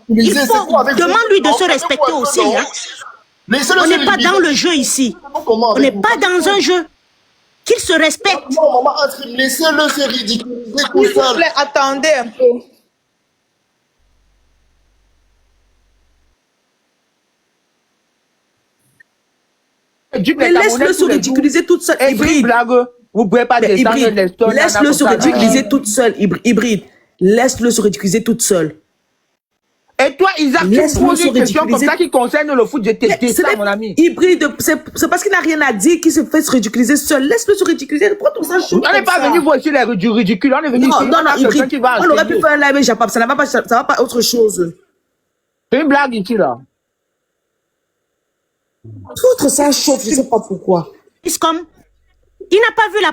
Il faut, demande-lui de se respecter aussi. Hein. On n'est pas dans le jeu ici. On n'est pas dans un jeu. Qu'il se respecte. Non, maman, laissez-le se ridiculiser tout S'il vous seul. plaît, attendez un peu. Mais laisse-le se ridiculiser toute seule, hybride. Vous pouvez pas descendre laisse-le se ridiculiser toute seule, hybride. Laisse-le se ridiculiser toute seule. Et toi, Isaac, tu poses une question comme ça qui concerne le foot, je t'ai dit ça, mon ami. Hybride, c'est parce qu'il n'a rien à dire qu'il se fait se ridiculiser seul. Laisse-le se ridiculiser. Pourquoi tout ça chaud? On n'est pas venu voir ici du ridicule, on est venu ici. Non, hybride. On aurait pu faire un live Japon, ça va pas autre chose. C'est une blague ici, là. Autre ça chauffe, je sais pas pourquoi. C'est comme, il n'a pas vu la...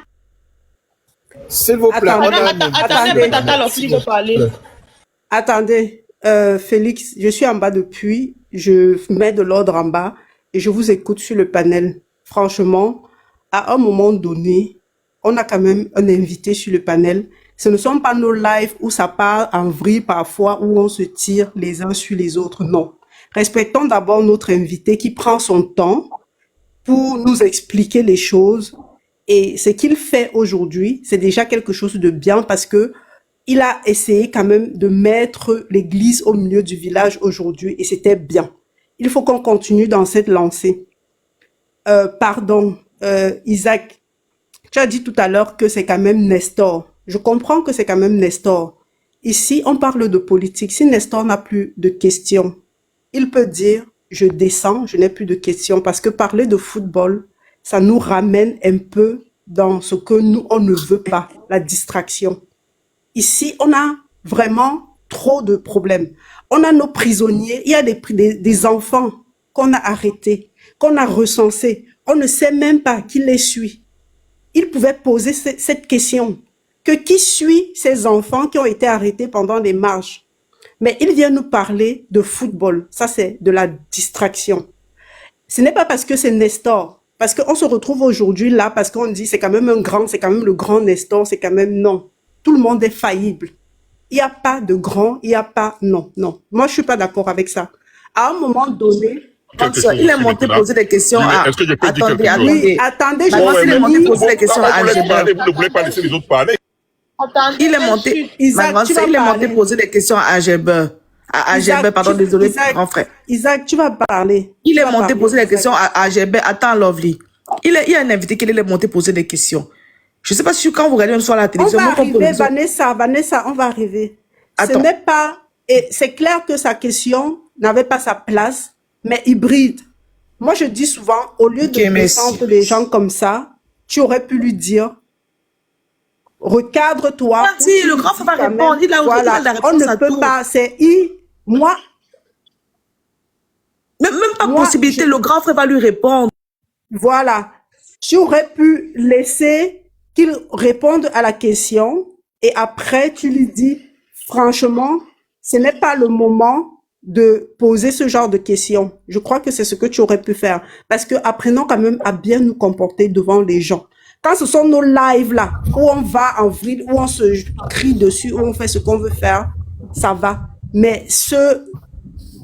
S'il vous plaît, Attendez, Tata Lofli veut parler. Attendez, Félix, je suis en bas depuis, je mets de l'ordre en bas et je vous écoute sur le panel. Franchement, à un moment donné, on a quand même un invité sur le panel. Ce ne sont pas nos lives où ça part en vrille parfois, où on se tire les uns sur les autres. Non. Respectons d'abord notre invité qui prend son temps pour nous expliquer les choses. Et ce qu'il fait aujourd'hui, c'est déjà quelque chose de bien parce que il a essayé quand même de mettre l'église au milieu du village aujourd'hui et c'était bien. Il faut qu'on continue dans cette lancée. Isaac, tu as dit tout à l'heure que c'est quand même Nestor. Je comprends que c'est quand même Nestor. Ici, on parle de politique. Si Nestor n'a plus de questions, il peut dire, je descends, je n'ai plus de questions, parce que parler de football, ça nous ramène un peu dans ce que nous, on ne veut pas, la distraction. Ici, on a vraiment trop de problèmes. On a nos prisonniers, il y a des enfants qu'on a arrêtés, qu'on a recensés. On ne sait même pas qui les suit. Il pouvait poser cette question, que qui suit ces enfants qui ont été arrêtés pendant les marches? Mais il vient nous parler de football. Ça, c'est de la distraction. Ce n'est pas parce que c'est Nestor. Parce qu'on se retrouve aujourd'hui là, parce qu'on dit c'est quand même c'est quand même le grand Nestor, c'est quand même non. Tout le monde est faillible. Il n'y a pas de grand, il n'y a pas, non. Moi, je suis pas d'accord avec ça. À un moment donné, il est monté poser des questions à... Est-ce que je peux dire quelque chose? Attendez, il est monté poser des questions à Algéber. Vous ne voulez pas laisser les autres parler. Il est monté, il est monté poser des questions à Algéber. Pardon, désolé, grand frère. Isaac, tu vas parler. Il est monté poser des questions à Algéber. Attends, Lovely. Il y a un invité qui est monté poser des questions. Je ne sais pas si quand vous regardez même soir la télévision... On va arriver, Vanessa, on va arriver. Ce n'est pas... C'est clair que sa question n'avait pas sa place, mais hybride. Moi, je dis souvent, au lieu de descendre les gens comme ça, tu aurais pu lui dire... Recadre-toi. Si, le grand frère va répondre. Il a la réponse. On ne peut pas. C'est moi. Même pas possibilité. Le grand frère va lui répondre. Voilà. Tu aurais pu laisser qu'il réponde à la question et après tu lui dis, franchement, ce n'est pas le moment de poser ce genre de questions. Je crois que c'est ce que tu aurais pu faire. Parce que apprenons quand même à bien nous comporter devant les gens. Quand ce sont nos lives là, où on va en vrille, où on se crie dessus, où on fait ce qu'on veut faire, ça va. Mais se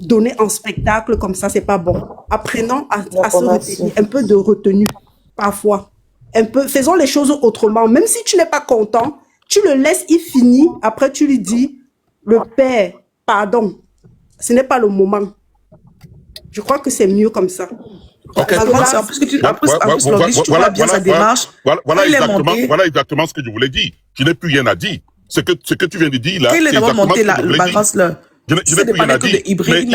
donner en spectacle comme ça, c'est pas bon. Apprenons à se retenir, un peu de retenue, parfois. Un peu, faisons les choses autrement. Même si tu n'es pas content, tu le laisses, il finit. Après, tu lui dis, le père, pardon, ce n'est pas le moment. Je crois que c'est mieux comme ça. Okay. Voilà exactement ce que je voulais dire. Je n'ai plus rien à dire. Ce que tu viens de dire là, c'est exactement ce que je voulais dire. Je n'ai plus rien à dire. Mais il y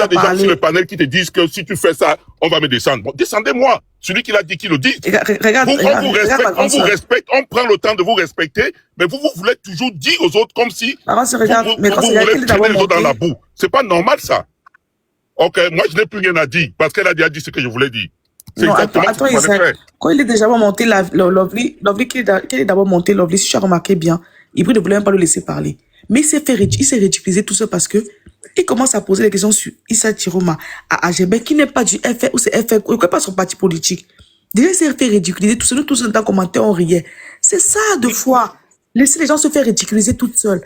a des gens sur le panel qui te disent que si tu fais ça, on va me descendre. Bon, descendez-moi. Celui qui l'a dit, qui le dit. Regarde, On vous respecte, on prend le temps de vous respecter, mais vous voulez toujours dire aux autres comme si vous voulez traîner les autres dans la boue. C'est pas normal, ça. Ok, moi, je n'ai plus rien à dire, parce qu'elle a déjà dit ce que je voulais dire. C'est exactement ce qu'il fallait faire. Quand il est déjà monté Lovely, qu'il est d'abord monté Lovely, si tu as remarqué bien, il ne voulait même pas le laisser parler. Mais il s'est ridiculisé tout ça parce que il commence à poser des questions sur Issa Chiroma à AGB, qui n'est pas du FR ou c'est FR, ou pas son parti politique. Déjà, il s'est fait ridiculiser tout seul. Nous, tous dans commentaire, on riait. C'est ça, deux fois. Laisser les gens se faire ridiculiser toutes seules.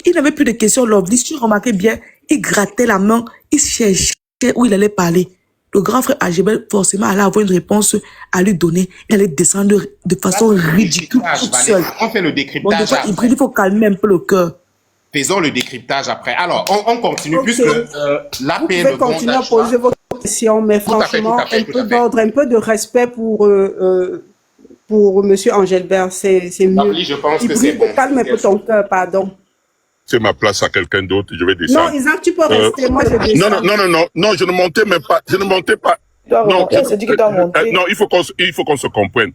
Il n'avait plus de questions, Lovely. Si tu remarquais bien, il grattait la main, il cherchait où il allait parler. Le grand frère AGB, forcément, allait avoir une réponse à lui donner. Il allait descendre de façon ridicule toute seule. On fait le décryptage. Donc, il faut calmer un peu le cœur. Faisons le décryptage après. Alors, on continue, puisque l'AP... Vous pouvez continuer à poser vos questions, mais franchement, un peu d'ordre, un peu de respect pour M. Angelbert, c'est mieux. Je pense que c'est bon. Calme un peu ton cœur, pardon. C'est ma place à quelqu'un d'autre, je vais descendre. Non, Isaac, tu peux rester, moi je descends. Non, je ne montais même pas. Je ne montais pas. Non, il faut qu'on se comprenne.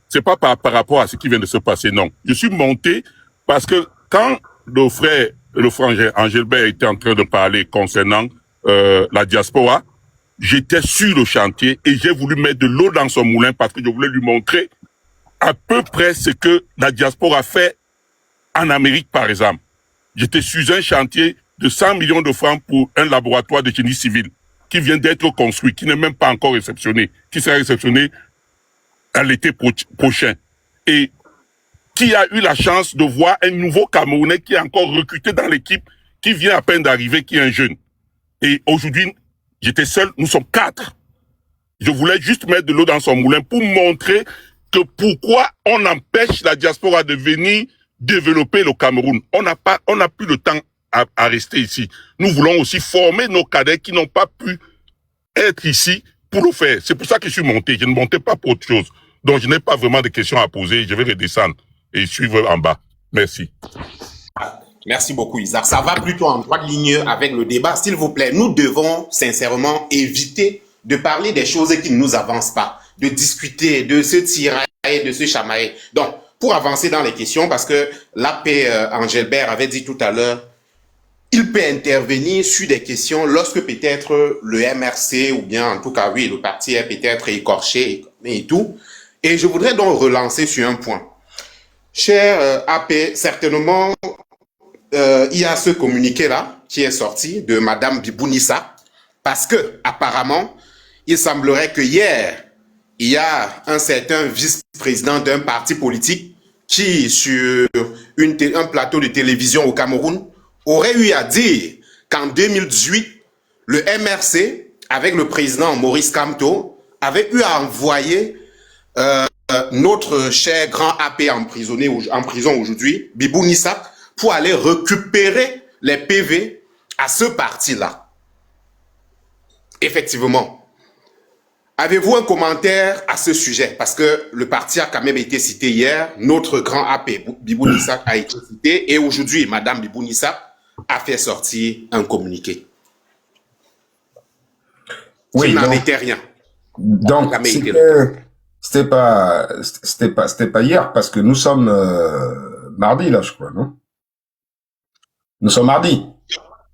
C'est pas par rapport à ce qui vient de se passer, non. Je suis monté parce que quand le frère Angelbert était en train de parler concernant la diaspora, j'étais sur le chantier et j'ai voulu mettre de l'eau dans son moulin parce que je voulais lui montrer à peu près ce que la diaspora fait en Amérique, par exemple. J'étais sur un chantier de 100 millions de francs pour un laboratoire de génie civil qui vient d'être construit, qui n'est même pas encore réceptionné, qui sera réceptionné à l'été prochain. Et qui a eu la chance de voir un nouveau Camerounais qui est encore recruté dans l'équipe, qui vient à peine d'arriver, qui est un jeune. Et aujourd'hui, j'étais seul, nous sommes 4. Je voulais juste mettre de l'eau dans son moulin pour montrer que pourquoi on empêche la diaspora de venir développer le Cameroun. On n'a plus le temps à rester ici. Nous voulons aussi former nos cadets qui n'ont pas pu être ici pour le faire. C'est pour ça que je suis monté. Je ne montais pas pour autre chose. Donc, je n'ai pas vraiment de questions à poser. Je vais redescendre et suivre en bas. Merci. Merci beaucoup, Isaac. Ça va plutôt en droite ligne avec le débat. S'il vous plaît, nous devons sincèrement éviter de parler des choses qui ne nous avancent pas, de discuter, de se tirailler, de se chamailler. Donc, pour avancer dans les questions, parce que l'AP Angelbert avait dit tout à l'heure, il peut intervenir sur des questions lorsque peut-être le MRC, ou bien en tout cas, oui, le parti est peut-être écorché et tout. Et je voudrais donc relancer sur un point. Cher AP, certainement, il y a ce communiqué-là qui est sorti de Madame Bibounissa, parce que apparemment, il semblerait que hier, il y a un certain vice-président d'un parti politique qui, sur un plateau de télévision au Cameroun, aurait eu à dire qu'en 2018, le MRC, avec le président Maurice Kamto, avait eu à envoyer notre cher grand AP emprisonné en prison aujourd'hui, Bibou Nissa, pour aller récupérer les PV à ce parti-là. Effectivement. Avez-vous un commentaire à ce sujet? Parce que le parti a quand même été cité hier, notre grand AP, Bibou Nissa, a été cité, et aujourd'hui, Madame Bibou Nissa a fait sortir un communiqué. Oui, il n'en était rien. Donc, c'était pas hier, parce que nous sommes mardi, là, je crois, non? Nous sommes mardi.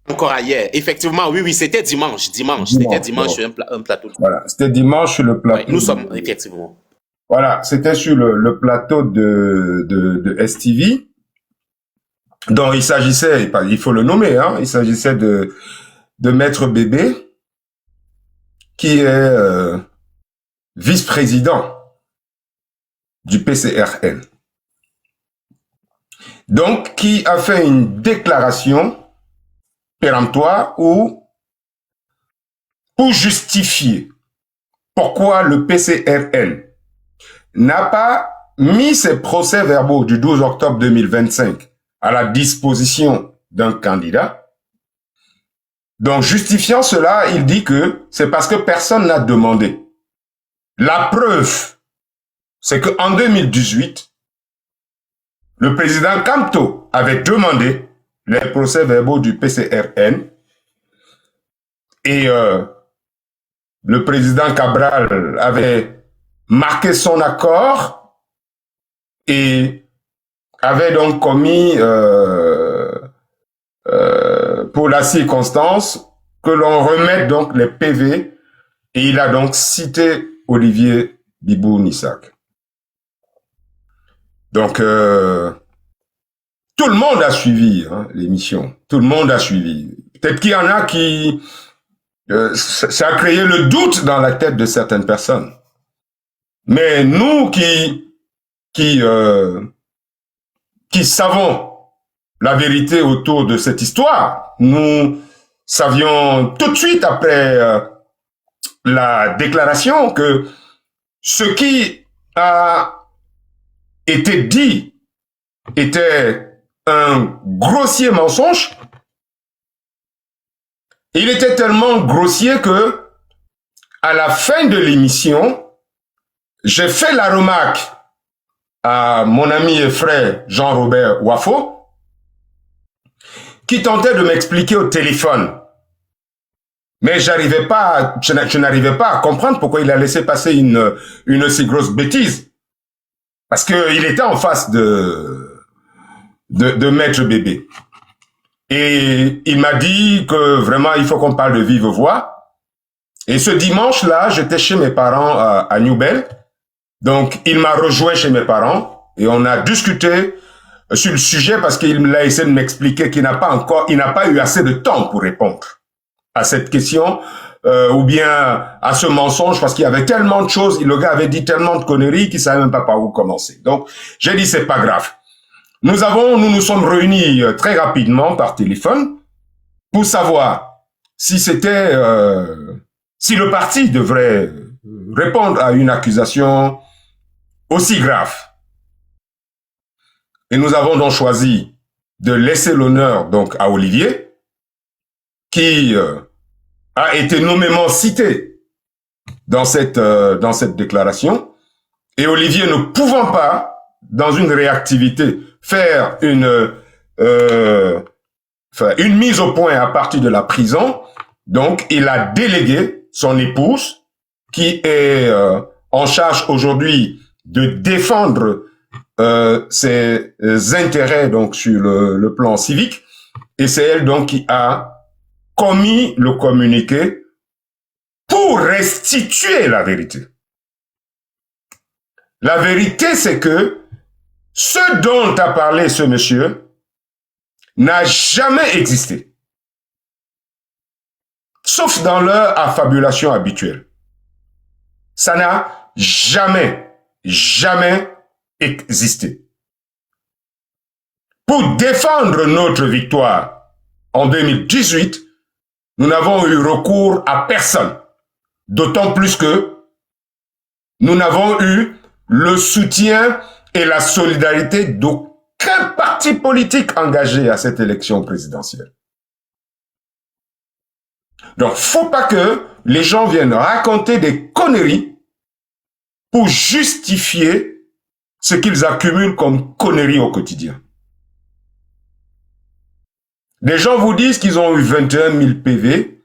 Encore hier. Effectivement, oui, c'était dimanche. C'était dimanche sur un plateau. Voilà, c'était dimanche sur le plateau. Oui, nous sommes, effectivement. Voilà, c'était sur le plateau de STV, dont il s'agissait, il faut le nommer, hein, il s'agissait de Maître Bébé, qui est vice-président du PCRN. Donc, qui a fait une déclaration péremptoire pour justifier pourquoi le PCRN n'a pas mis ses procès-verbaux du 12 octobre 2025 à la disposition d'un candidat. Donc, justifiant cela, il dit que c'est parce que personne n'a demandé. La preuve, c'est qu'en 2018, le président Kamto avait demandé les procès-verbaux du PCRN et le président Cabral avait marqué son accord et avait donc commis, pour la circonstance, que l'on remette donc les PV, et il a donc cité Olivier Bibou-Nissak. Donc, tout le monde a suivi l'émission. Tout le monde a suivi. Peut-être qu'il y en a qui... ça a créé le doute dans la tête de certaines personnes. Mais nous qui savons la vérité autour de cette histoire, nous savions tout de suite après la déclaration que ce qui a été dit était un grossier mensonge. Il était tellement grossier que, à la fin de l'émission, j'ai fait la remarque à mon ami et frère Jean-Robert Wafo, qui tentait de m'expliquer au téléphone. Mais je n'arrivais pas à comprendre pourquoi il a laissé passer une si grosse bêtise. Parce qu'il était en face de Maître Bébé. Et il m'a dit que vraiment, il faut qu'on parle de vive voix. Et ce dimanche-là, j'étais chez mes parents à Newbel. Donc, il m'a rejoint chez mes parents et on a discuté sur le sujet parce qu'il a essayé de m'expliquer qu'il n'a pas eu assez de temps pour répondre à cette question ou bien à ce mensonge parce qu'il y avait tellement de choses, le gars avait dit tellement de conneries qu'il savait même pas par où commencer. Donc, j'ai dit c'est pas grave. Nous nous sommes réunis très rapidement par téléphone pour savoir si c'était si le parti devrait répondre à une accusation aussi grave. Et nous avons donc choisi de laisser l'honneur donc à Olivier, qui a été nommément cité dans cette déclaration. Et Olivier ne pouvant pas, dans une réactivité, faire une mise au point à partir de la prison, donc il a délégué son épouse, qui est en charge aujourd'hui de défendre ses intérêts donc sur le plan civique, et c'est elle donc qui a commis le communiqué pour restituer la vérité. La vérité, c'est que ce dont a parlé ce monsieur n'a jamais existé, sauf dans leur affabulation habituelle. Ça n'a jamais existé. Pour défendre notre victoire en 2018, nous n'avons eu recours à personne, d'autant plus que nous n'avons eu le soutien et la solidarité d'aucun parti politique engagé à cette élection présidentielle. Donc, faut pas que les gens viennent raconter des conneries pour justifier ce qu'ils accumulent comme conneries au quotidien. Les gens vous disent qu'ils ont eu 21 000 PV.